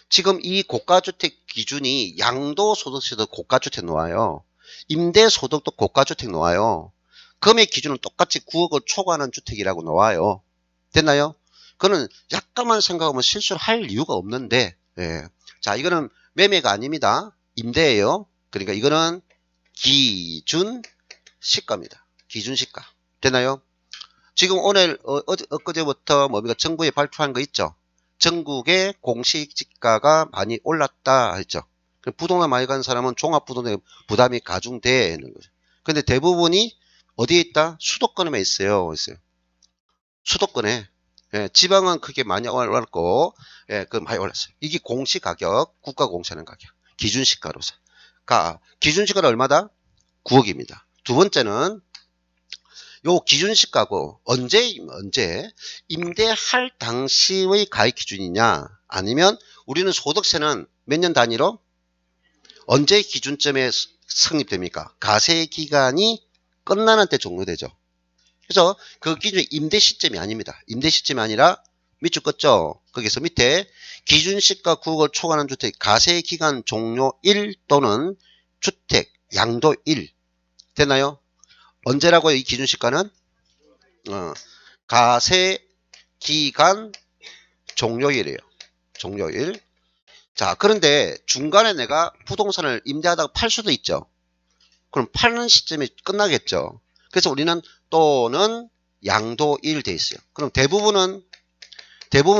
지금 이 고가주택 기준이 양도소득세도 고가주택 놓아요. 임대소득도 고가주택 놓아요. 금액 기준은 똑같이 9억을 초과하는 주택이라고 놓아요. 됐나요? 그거는 약간만 생각하면 실수를 할 이유가 없는데, 예. 자, 이거는 매매가 아닙니다. 임대예요. 그러니까 이거는 기준시가입니다. 기준시가. 됐나요? 지금 오늘 엊그제부터 뭡니까 정부에 발표한 거 있죠. 전국의 공시지가가 많이 올랐다 했죠. 부동산 많이 가는 사람은 종합부동산 부담이 가중되는 거죠. 근데 대부분이 어디에 있다? 수도권에만 있어요. 수도권에. 예, 지방은 크게 많이 올랐고, 예, 그 많이 올랐어요. 이게 공시가격, 국가 공시하는 가격, 기준시가로서. 기준시가는 얼마다? 9억입니다. 두 번째는 요 기준시가고 언제 임대할 당시의 가액 기준이냐 아니면 우리는 소득세는 몇 년 단위로 언제 기준점에 성립됩니까? 과세 기간이 끝나는 때 종료되죠. 그래서 그 기준이 임대 시점이 아닙니다. 임대 시점이 아니라 밑줄 껐죠. 거기서 밑에 기준시가 구역을 초과하는 주택 가세기간 종료 1 또는 주택 양도 1 됐나요? 언제라고요? 이 기준시가는 가세기간 종료일이에요. 종료일. 자, 그런데 중간에 내가 부동산을 임대하다가 팔 수도 있죠. 그럼 파는 시점이 끝나겠죠. 그래서 우리는 또는 양도일 돼 있어요. 그럼 대부분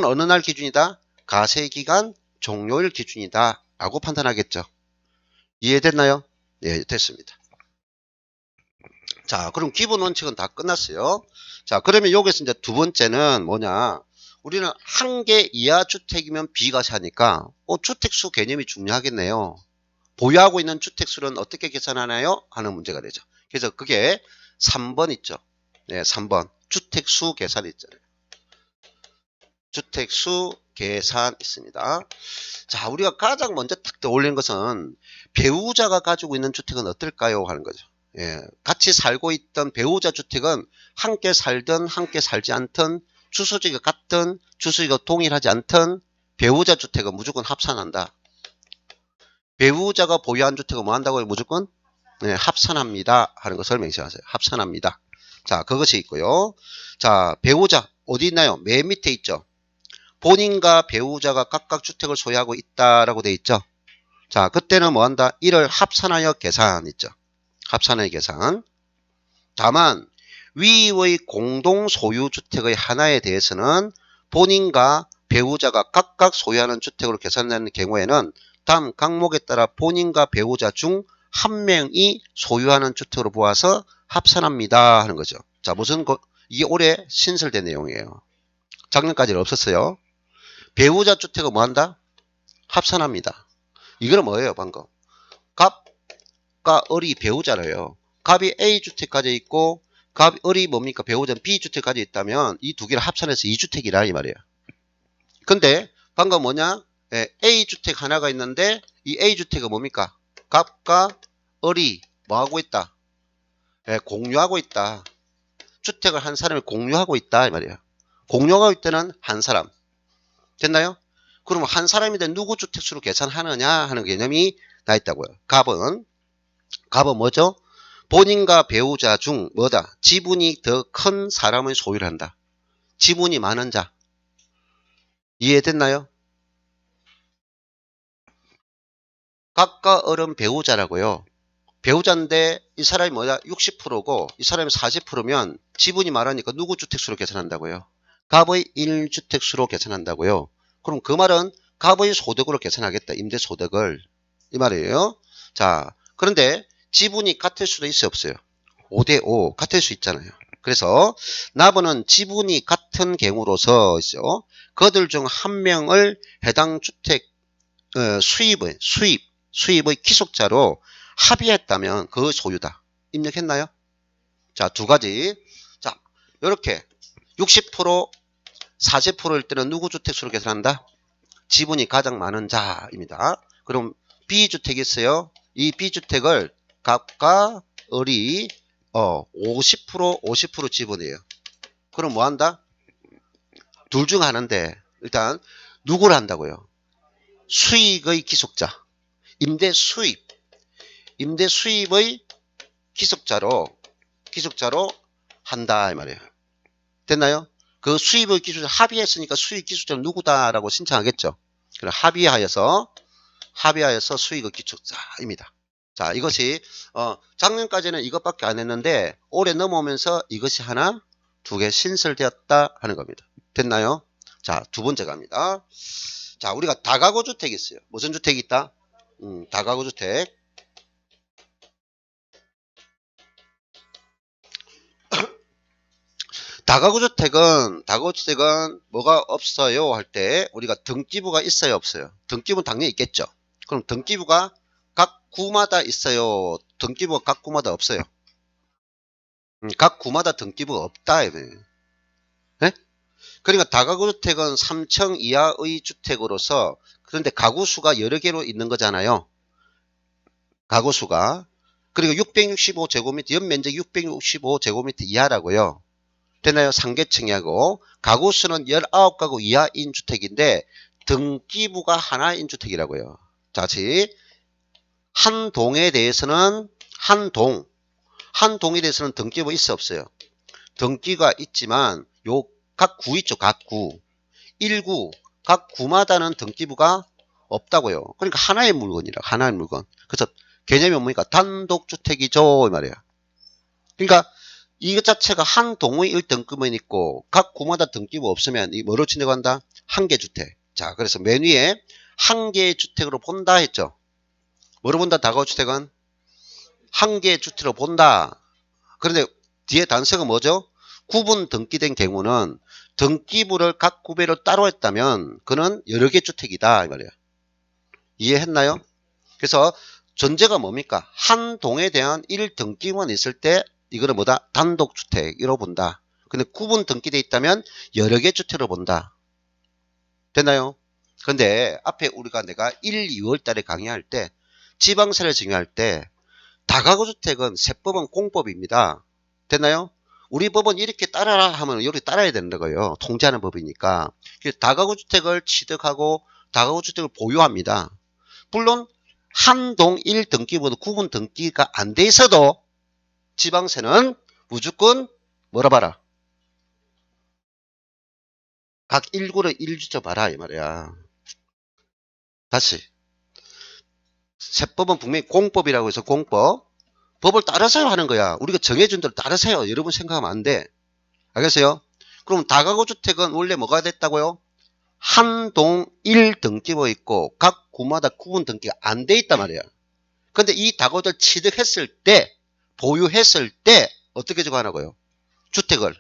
어느 날 기준이다? 가세기간 종료일 기준이다 라고 판단하겠죠. 이해됐나요? 예, 됐습니다. 자, 그럼 기본 원칙은 다 끝났어요. 자, 그러면 여기서 이제 두 번째는 뭐냐? 우리는 한 개 이하 주택이면 비과세하니까 주택수 개념이 중요하겠네요. 보유하고 있는 주택수는 어떻게 계산하나요? 하는 문제가 되죠. 그래서 그게 3번 있죠. 네, 3번 주택수 계산 있잖아요. 주택수 계산 있습니다. 자, 우리가 가장 먼저 탁 떠올리는 것은 배우자가 가지고 있는 주택은 어떨까요? 하는 거죠. 예, 같이 살고 있던 배우자 주택은 함께 살든 함께 살지 않든 주소지가 같든 주소지가 동일하지 않든 배우자 주택은 무조건 합산한다. 배우자가 보유한 주택은 뭐 한다고요? 무조건 네, 합산합니다 하는 것을 명시하세요. 합산합니다. 자, 그것이 있고요. 자, 배우자 어디 있나요? 맨 밑에 있죠. 본인과 배우자가 각각 주택을 소유하고 있다라고 되어 있죠. 자, 그때는 뭐 한다? 이를 합산하여 계산 있죠. 합산하여 계산. 다만 위의 공동 소유 주택의 하나에 대해서는 본인과 배우자가 각각 소유하는 주택으로 계산되는 경우에는 다음 항목에 따라 본인과 배우자 중 한 명이 소유하는 주택으로 보아서 합산합니다 하는 거죠. 자, 이게 올해 신설된 내용이에요. 작년까지는 없었어요. 배우자 주택은 뭐 한다? 합산합니다. 이거는 뭐예요? 방금 갑과 을이 배우자래요. 갑이 A 주택 가져 있고 을이 뭡니까? 배우자는 B 주택 가져 있다면 이 두 개를 합산해서 2주택이라 이 말이에요. 근데 방금 뭐냐? A 주택 하나가 있는데 이 A 주택은 뭡니까? 갑과 을이 뭐 하고 있다? 공유하고 있다. 주택을 한 사람이 공유하고 있다 이 말이에요. 공유하고 있다는 한 사람. 됐나요? 그럼 한 사람인데 누구 주택수로 계산하느냐 하는 개념이 나 있다고요. 갑은 뭐죠? 본인과 배우자 중 뭐다? 지분이 더 큰 사람의 소유를 한다. 지분이 많은 자. 이해됐나요? 갑과 을은 배우자라고요. 배우자인데 이 사람이 뭐야? 60%고 이 사람이 40%면 지분이 많으니까 누구 주택수로 계산한다고요? 갑의 1주택수로 계산한다고요. 그럼 그 말은 갑의 소득으로 계산하겠다. 임대소득을. 이 말이에요. 자, 그런데 지분이 같을 수도 있어요? 없어요? 5대5 같을 수 있잖아요. 그래서 나부는 지분이 같은 경우로서 있죠. 그들 중 한 명을 해당 주택 수입의 기속자로 합의했다면 그 소유다. 입력했나요? 자, 두 가지. 자, 이렇게 60% 40%일 때는 누구 주택수로 계산한다? 지분이 가장 많은 자입니다. 그럼 B주택이 있어요. 이 B주택을 갑과 을이 50% 지분이에요. 그럼 뭐 한다? 둘 중 하나인데 일단 누구를 한다고요? 수익의 기속자. 임대 수입의 기속자로 한다 이 말이에요. 됐나요? 그 수입의 기속자 합의했으니까 수익 기속자는 누구다라고 신청하겠죠. 그럼 합의하여서 수익의 기속자입니다. 자, 이것이 작년까지는 이것밖에 안 했는데 올해 넘어오면서 이것이 하나, 두 개 신설되었다 하는 겁니다. 됐나요? 자, 두 번째 갑니다. 자, 우리가 다가구 주택이 있어요. 무슨 주택이 있다? 다가구 주택. 다가구 주택은 뭐가 없어요 할 때 우리가 등기부가 있어요 없어요? 등기부는 당연히 있겠죠. 그럼 등기부가 각 구마다 있어요? 등기부가 각 구마다 없어요? 각 구마다 등기부가 없다. 네? 그러니까 다가구 주택은 3층 이하의 주택으로서 그런데 가구수가 여러 개로 있는 거잖아요. 가구수가. 그리고 665제곱미터 연면적 665제곱미터 이하라고요. 됐나요? 상계층이하고 가구수는 19가구 이하인 주택인데 등기부가 하나인 주택이라고요. 자, 다시 한 동에 대해서는 한 동에 대해서는 등기부 있어 없어요? 등기가 있지만 요 각 구 있죠. 각 구. 1구 각 구마다는 등기부가 없다고요. 그러니까 하나의 물건이라 하나의 물건. 그래서 개념이 뭡니까? 단독주택이죠 이 말이에요. 그러니까 이것 자체가 한 동의 1등급만 있고 각 구마다 등기부 없으면 이 뭐로 지내간다? 한 개 주택. 자, 그래서 맨 위에 한 개의 주택으로 본다 했죠. 뭐로 본다? 다가구주택은 한 개의 주택으로 본다. 그런데 뒤에 단서가 뭐죠? 구분 등기된 경우는 등기부를 각 구별로 따로 했다면 그는 여러 개 주택이다 이 말이에요. 이해했나요? 그래서 전제가 뭡니까? 한 동에 대한 1등기만 있을 때 이거는 뭐다? 단독주택으로 본다. 근데 구분 등기되어 있다면 여러 개 주택으로 본다. 됐나요? 근데 앞에 우리가 내가 1, 2월 달에 강의할 때 지방세를 증여할 때 다가구주택은 세법은 공법입니다. 됐나요? 우리 법은 이렇게 따라라 하면 이렇게 따라야 되는 거예요. 통제하는 법이니까. 다가구주택을 취득하고 다가구주택을 보유합니다. 물론 한 동 1등기보다 구분 등기가 안 돼 있어도 지방세는 무조건 뭐라 봐라. 각 1구를 1주택 봐라 이 말이야. 다시 세법은 분명히 공법이라고 해서 공법. 법을 따르세요 하는 거야. 우리가 정해준 대로 따르세요. 여러분 생각하면 안 돼. 알겠어요? 그럼 다가구주택은 원래 뭐가 됐다고요? 한 동 1등기부 있고 각 구마다 구분 등기가 안 돼 있단 말이야. 근데 이 다가구를 취득했을 때 보유했을 때 어떻게 적어하라고요? 주택을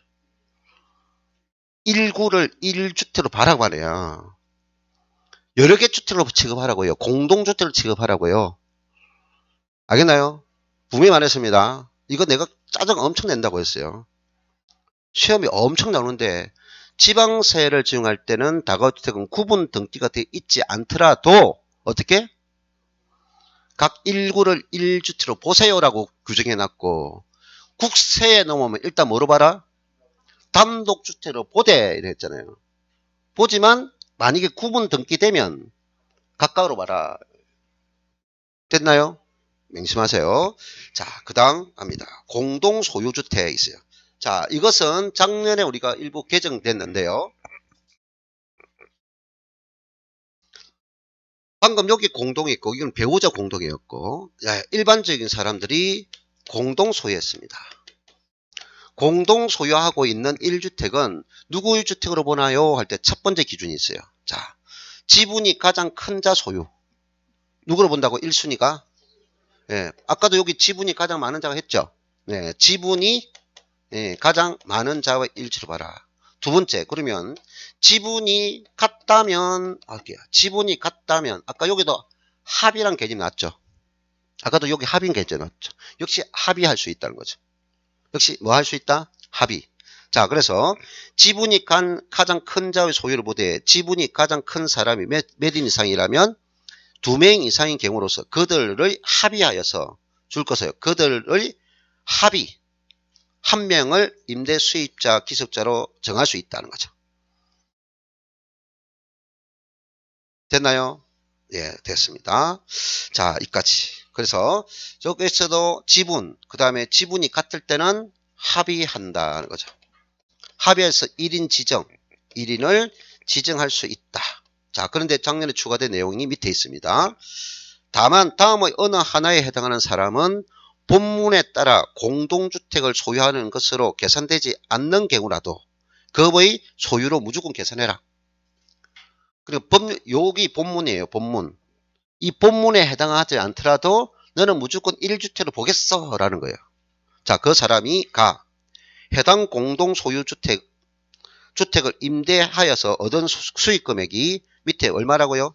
1구를 1주택으로 봐라고 말이야. 여러 개 주택으로 취급하라고요. 공동주택을 취급하라고요. 알겠나요? 분명히 말했습니다. 이거 내가 짜증 엄청 낸다고 했어요. 시험이 엄청 나오는데 지방세를 적용할 때는 다가구주택은 구분 등기가 되어 있지 않더라도 어떻게? 각 1구를 1주택으로 보세요라고 규정해놨고 국세에 넘으면 일단 뭐로 봐라? 단독주택으로 보되 이랬잖아요. 보지만 만약에 구분 등기되면 각각으로 봐라. 됐나요? 명심하세요. 자, 그 다음 갑니다. 공동소유주택 있어요. 자, 이것은 작년에 우리가 일부 개정됐는데요. 방금 여기 공동이 있고 이건 배우자 공동이었고 일반적인 사람들이 공동소유했습니다. 공동소유하고 있는 1주택은 누구 1주택으로 보나요? 할 때 첫 번째 기준이 있어요. 자, 지분이 가장 큰 자 소유. 누구로 본다고? 1순위가? 예, 아까도 여기 지분이 가장 많은 자가 했죠? 네, 지분이 가장 많은 자와 일치로 봐라. 두 번째, 그러면 지분이 같다면, 지분이 같다면, 아까 여기도 합의란 개념이 나왔죠? 아까도 여기 합의인 개념이 나왔죠? 역시 합의할 수 있다는 거죠. 역시 뭐 할 수 있다? 합의. 자, 그래서 지분이 가장 큰 자의 소유를 보되 지분이 가장 큰 사람이 몇 인 이상이라면 2명 이상인 경우로서 그들을 합의하여서 줄 것이에요. 그들의 합의. 한 명을 임대 수입자, 기숙자로 정할 수 있다는 거죠. 됐나요? 예, 됐습니다. 자, 이까지. 그래서 여기서도 지분, 그 다음에 지분이 같을 때는 합의한다는 거죠. 합의해서 1인 지정, 1인을 지정할 수 있다. 자, 그런데 작년에 추가된 내용이 밑에 있습니다. 다만 다음의 어느 하나에 해당하는 사람은 본문에 따라 공동주택을 소유하는 것으로 계산되지 않는 경우라도 그의 소유로 무조건 계산해라. 그리고 여기 본문이에요. 본문. 이 본문에 해당하지 않더라도 너는 무조건 1주택으로 보겠어 라는 거예요. 자, 그 사람이 해당 공동소유주택을 임대하여서 얻은 수익 금액이 밑에 얼마라고요?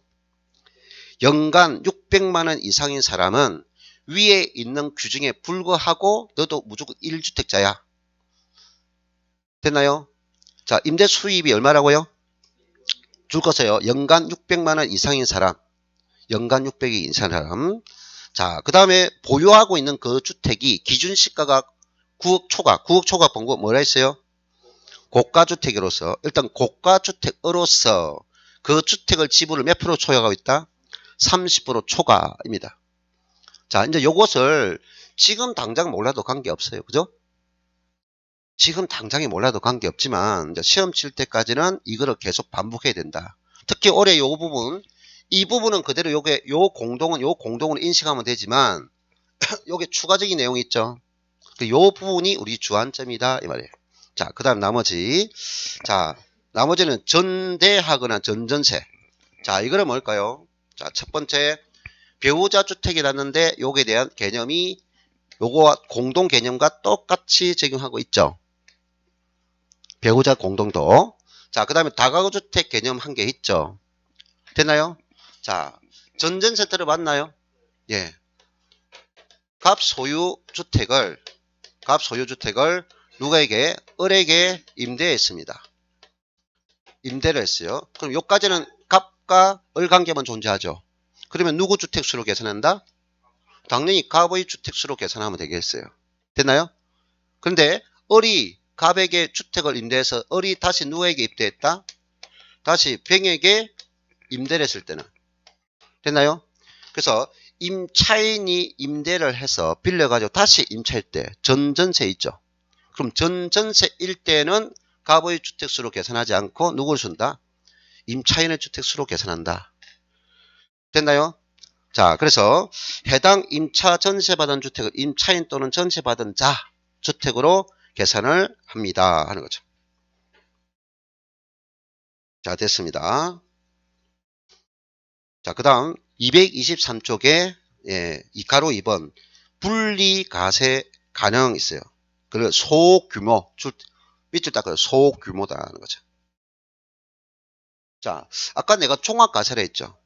연간 600만원 이상인 사람은 위에 있는 규정에 불과하고 너도 무조건 1주택자야. 됐나요? 자, 임대 수입이 얼마라고요? 줄 것이에요. 연간 600만원 이상인 사람. 연간 600이 이상인 사람. 자, 그 다음에 보유하고 있는 그 주택이 기준시가가 9억 초과. 9억 초과 본 거 뭐라 했어요? 고가주택으로서 일단 고가주택으로서 그 주택을 지분을 몇 프로 초과하고 있다? 30% 초과입니다. 자, 이제 요것을 지금 당장 몰라도 관계없어요. 그죠? 지금 당장에 몰라도 관계없지만 이제 시험 칠 때까지는 이거를 계속 반복해야 된다. 특히 올해 요 부분, 이 부분은 그대로 요 공동은 인식하면 되지만 요게 추가적인 내용이 있죠. 요 부분이 우리 주안점이다 이 말이에요. 자, 그 다음 나머지. 자, 나머지는 전대하거나 전전세. 자, 이거는 뭘까요? 자, 첫 번째 배우자 주택이라는데 요게 대한 개념이 요거와 공동 개념과 똑같이 적용하고 있죠. 배우자 공동도. 자, 그 다음에 다가구 주택 개념 한 개 있죠. 됐나요? 자, 전전세 들어봤나요? 예. 갑 소유 주택을 누구에게? 을에게 임대했습니다. 임대를 했어요. 그럼 요까지는 갑과 을 관계만 존재하죠. 그러면 누구 주택수로 계산한다? 당연히 갑의 주택수로 계산하면 되겠어요. 됐나요? 그런데 을이 갑에게 주택을 임대해서 을이 다시 누구에게 입대했다? 다시 병에게 임대를 했을 때는. 됐나요? 그래서 임차인이 임대를 해서 빌려가지고 다시 임차일 때 전전세 있죠. 그럼 전전세일 때는 갑의 주택수로 계산하지 않고 누구를 준다? 임차인의 주택수로 계산한다. 됐나요? 자, 그래서 해당 임차 전세받은 주택을 임차인 또는 전세받은 자 주택으로 계산을 합니다 하는 거죠. 자, 됐습니다. 자, 그 다음 223쪽에 이가로 2번 분리과세 가능 있어요. 그리고 소규모 밑줄 닦아요. 소규모다는 거죠. 자, 아까 내가 종합과세라 했죠.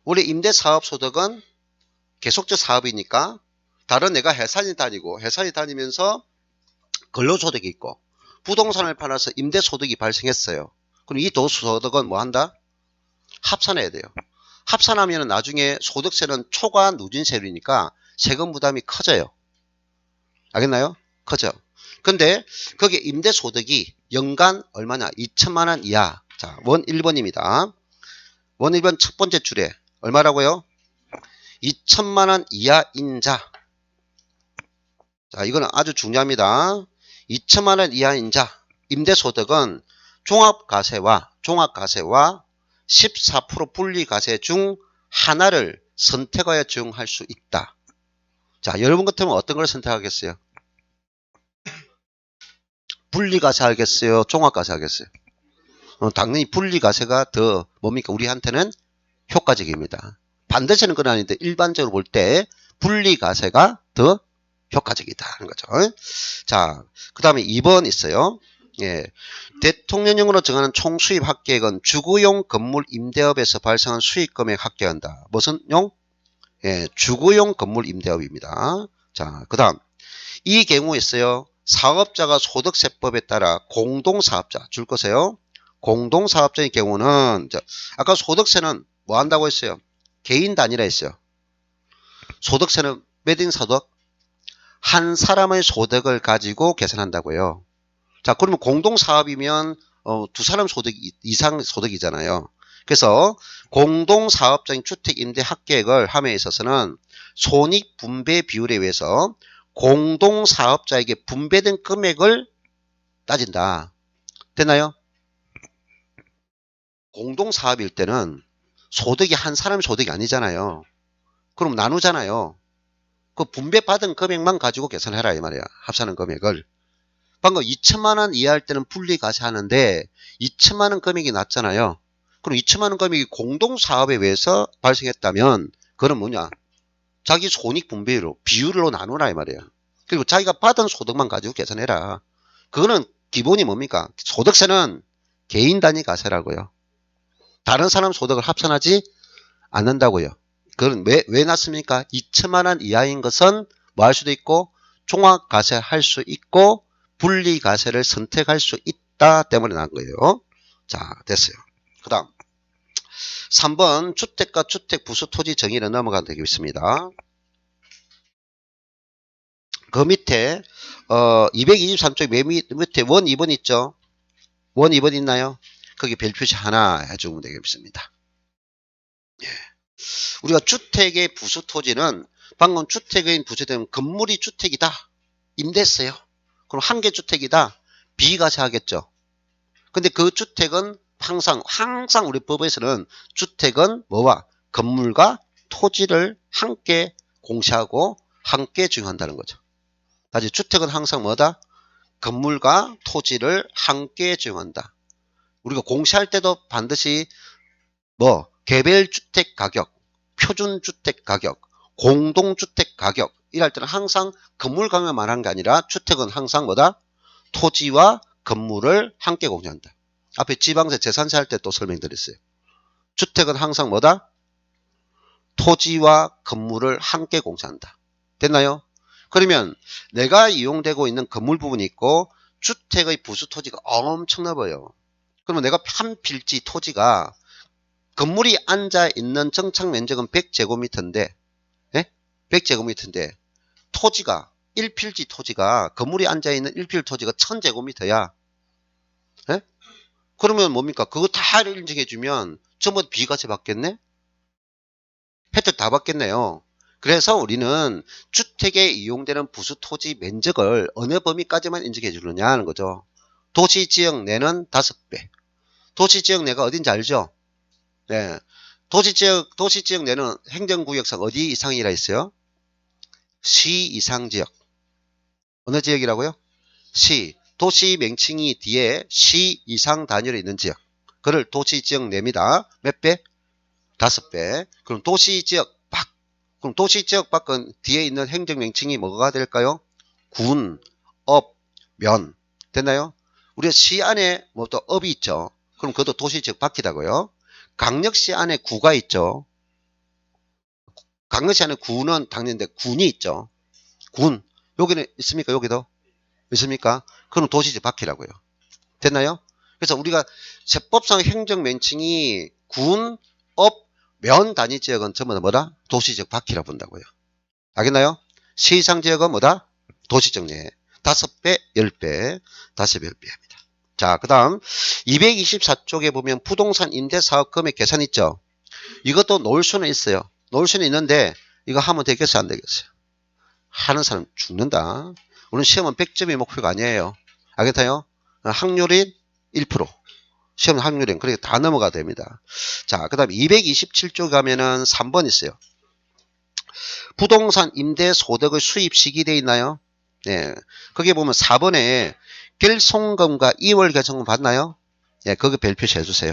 원래 임대사업소득은 계속적 사업이니까 다른 내가 회사를 다니면서 근로소득이 있고 부동산을 팔아서 임대소득이 발생했어요. 그럼 이 도소득은 뭐 한다? 합산해야 돼요. 합산하면 나중에 소득세는 초과 누진세율이니까 세금 부담이 커져요. 알겠나요? 커져. 근데 거기에 임대소득이 연간 얼마냐? 2천만 원 이하. 자, 원 1번입니다. 원 1번 첫 번째 줄에 얼마라고요? 2천만 원 이하인 자. 자, 이거는 아주 중요합니다. 2천만 원 이하인 자. 임대소득은 종합과세와 14% 분리과세 중 하나를 선택하여 적용할 수 있다. 자, 여러분 같으면 어떤 걸 선택하겠어요? 분리과세 하겠어요? 종합과세 하겠어요? 당연히 분리과세가 더 뭡니까? 우리한테는 효과적입니다. 반드시는 건 아닌데 일반적으로 볼 때 분리과세가 더 효과적이다 하는 거죠. 자, 그 다음에 2번 있어요. 예, 대통령령으로 정하는 총수입 합계액은 주거용 건물 임대업에서 발생한 수익금액 합계한다. 무슨 용? 예, 주거용 건물 임대업입니다. 자, 그 다음 이 경우에 있어요. 사업자가 소득세법에 따라 공동사업자 줄 거세요. 공동사업자의 경우는 아까 소득세는 뭐 한다고 했어요? 개인 단위라 했어요. 소득세는 몇인 소득? 한 사람의 소득을 가지고 계산한다고요. 자, 그러면 공동사업이면 두 사람 소득 이상 소득이잖아요. 그래서 공동사업자인 주택임대 합계액을 함에 있어서는 손익분배 비율에 의해서 공동사업자에게 분배된 금액을 따진다. 됐나요? 공동사업일 때는 소득이 한 사람의 소득이 아니잖아요. 그럼 나누잖아요. 그 분배받은 금액만 가지고 계산해라 이 말이야. 합산한 금액을. 방금 2천만 원 이하일 때는 분리과세 하는데 2천만 원 금액이 낮잖아요. 그럼 2천만 원 금액이 공동사업에 의해서 발생했다면 그건 뭐냐? 자기 손익분배로 비율로 나누라 이 말이야. 그리고 자기가 받은 소득만 가지고 계산해라. 그거는 기본이 뭡니까? 소득세는 개인 단위 과세라고요. 다른 사람 소득을 합산하지 않는다고요. 그건 왜 났습니까? 2천만 원 이하인 것은 뭐 할 수도 있고 종합과세 할 수 있고 분리과세를 선택할 수 있다 때문에 난 거예요. 자, 됐어요. 그 다음 3번 주택과 주택부수 토지 정의를 넘어가도 되겠습니다. 그 밑에 223쪽 맨 밑에 원 2번 있죠. 원, 2번 있나요? 거기 별표시 하나 해주면 되겠습니다. 예. 우리가 주택의 부수토지는 방금 주택의 부수되면 건물이 주택이다. 임대했어요. 그럼 한 개 주택이다. 비과세하겠죠. 근데 그 주택은 항상 우리 법에서는 주택은 뭐와? 건물과 토지를 함께 공시하고 함께 적용한다는 거죠. 다시 주택은 항상 뭐다? 건물과 토지를 함께 적용한다. 우리가 공시할 때도 반드시 뭐 개별주택 가격, 표준주택 가격, 공동주택 가격 이럴 때는 항상 건물 가격을 말하는 게 아니라 주택은 항상 뭐다? 토지와 건물을 함께 공시한다. 앞에 지방세 재산세 할 때 또 설명드렸어요. 주택은 항상 뭐다? 토지와 건물을 함께 공시한다. 됐나요? 그러면 내가 이용되고 있는 건물 부분이 있고 주택의 부수 토지가 엄청 넓어요. 그러면 내가 한 필지 토지가 건물이 앉아있는 정착 면적은 100제곱미터인데 100제곱미터인데 토지가 1필지 토지가 건물이 앉아있는 1필 토지가 1000제곱미터야. 그러면 뭡니까? 그거 다 인증해주면 전부 비과세 받겠네? 혜택 다 받겠네요. 그래서 우리는 주택에 이용되는 부수 토지 면적을 어느 범위까지만 인증해 주느냐 하는 거죠. 도시지역 내는 5배. 도시지역 내가 어딘지 알죠? 네. 도시지역 내는 행정구역상 어디 이상이라 있어요? 시 이상 지역. 어느 지역이라고요? 시. 도시 명칭이 뒤에 시 이상 단위로 있는 지역. 그를 도시지역 내입니다. 몇 배? 5배. 그럼 도시지역 밖. 그럼 도시지역 밖은 뒤에 있는 행정명칭이 뭐가 될까요? 군, 업, 면. 됐나요? 우리가 시 안에 뭐 또 업이 있죠. 그럼 그것도 도시지역 밖이라고요. 강력시 안에 구가 있죠. 강력시 안에 구는 당연한데 군이 있죠. 군. 여기는 있습니까? 여기도? 있습니까? 그럼 도시지역 밖이라고요. 됐나요? 그래서 우리가 세법상 행정명칭이 군, 업, 면 단위 지역은 전부 다 뭐다? 도시지역 밖이라 본다고요. 알겠나요? 시 이상 지역은 뭐다? 도시지역 내. 5배, 10배, 5배, 10배입니다. 자, 그 다음 224쪽에 보면 부동산 임대사업 금액 계산 있죠? 이것도 놓을 수는 있어요. 놓을 수는 있는데 이거 하면 되겠어요? 안 되겠어요? 하는 사람 죽는다. 우리는 시험은 100점이 목표가 아니에요. 알겠나요? 확률이 1%. 시험 확률은 그러니까 다 넘어가야 됩니다. 자, 그 다음에 227쪽 가면은 3번 있어요. 부동산 임대 소득의 수입 시기 되어 있나요? 네. 거기에 보면 4번에 결손금과 2월 결손금 받나요? 네, 거기 별표시 해주세요.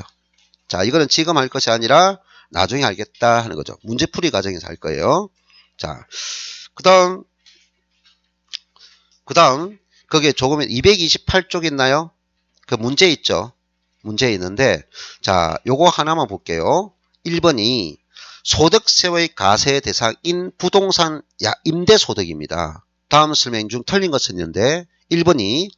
자, 이거는 지금 할 것이 아니라 나중에 알겠다 하는 거죠. 문제풀이 과정에서 할 거예요. 자, 그 다음 거기에 조금은 228쪽 있나요? 그 문제 있죠. 문제 있는데 자, 요거 하나만 볼게요. 1번이 소득세의 가세 대상인 부동산 임대소득입니다. 다음 설명 중 틀린 것은 있는데 1번이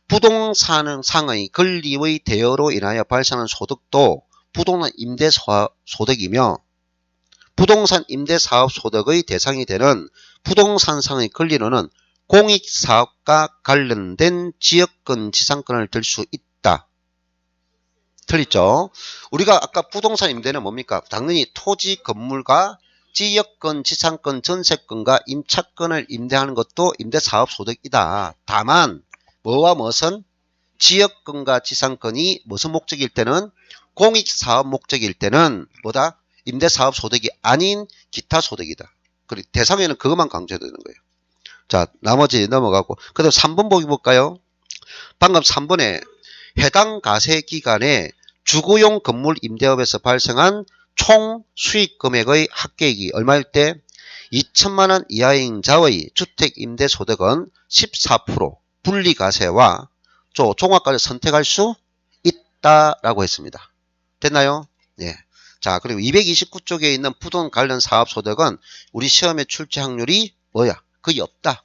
부동산 상의 권리의 대여로 인하여 발생하는 소득도 부동산 임대소득이며 부동산 임대사업 소득의 대상이 되는 부동산 상의 권리로는 공익사업과 관련된 지역권 지상권을 들 수 있다. 틀리죠? 우리가 아까 부동산 임대는 뭡니까? 당연히 토지, 건물과 지역권, 지상권, 전세권과 임차권을 임대하는 것도 임대사업 소득이다. 다만 뭐와 무엇은 지역권과 지상권이 무슨 목적일 때는 공익사업 목적일 때는 뭐다? 임대사업 소득이 아닌 기타 소득이다. 그리고 대상에는 그것만 강조되는 거예요. 자, 나머지 넘어가고 그 다음 3번 보기 볼까요? 방금 3번에 해당 가세 기간에 주거용 건물 임대업에서 발생한 총 수익 금액의 합계액이 얼마일 때 2천만원 이하인 자의 주택 임대 소득은 14% 분리가세와 종합과세를 선택할 수 있다라고 했습니다. 됐나요? 예. 자, 그리고 229쪽에 있는 부동 관련 사업 소득은 우리 시험의 출제 확률이 뭐야? 거의 없다.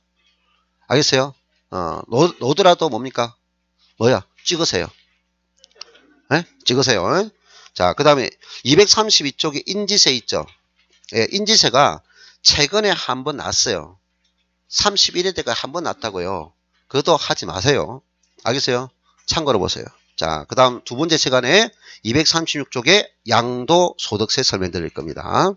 알겠어요? 놓더라도 뭡니까? 뭐야? 찍으세요. 네? 찍으세요. 자, 그 다음에 232쪽에 인지세 있죠? 예, 인지세가 최근에 한 번 났어요. 31회 때가 한 번 났다고요. 그것도 하지 마세요. 알겠어요? 참고로 보세요. 자, 그 다음 두 번째 시간에 236쪽에 양도소득세 설명드릴 겁니다.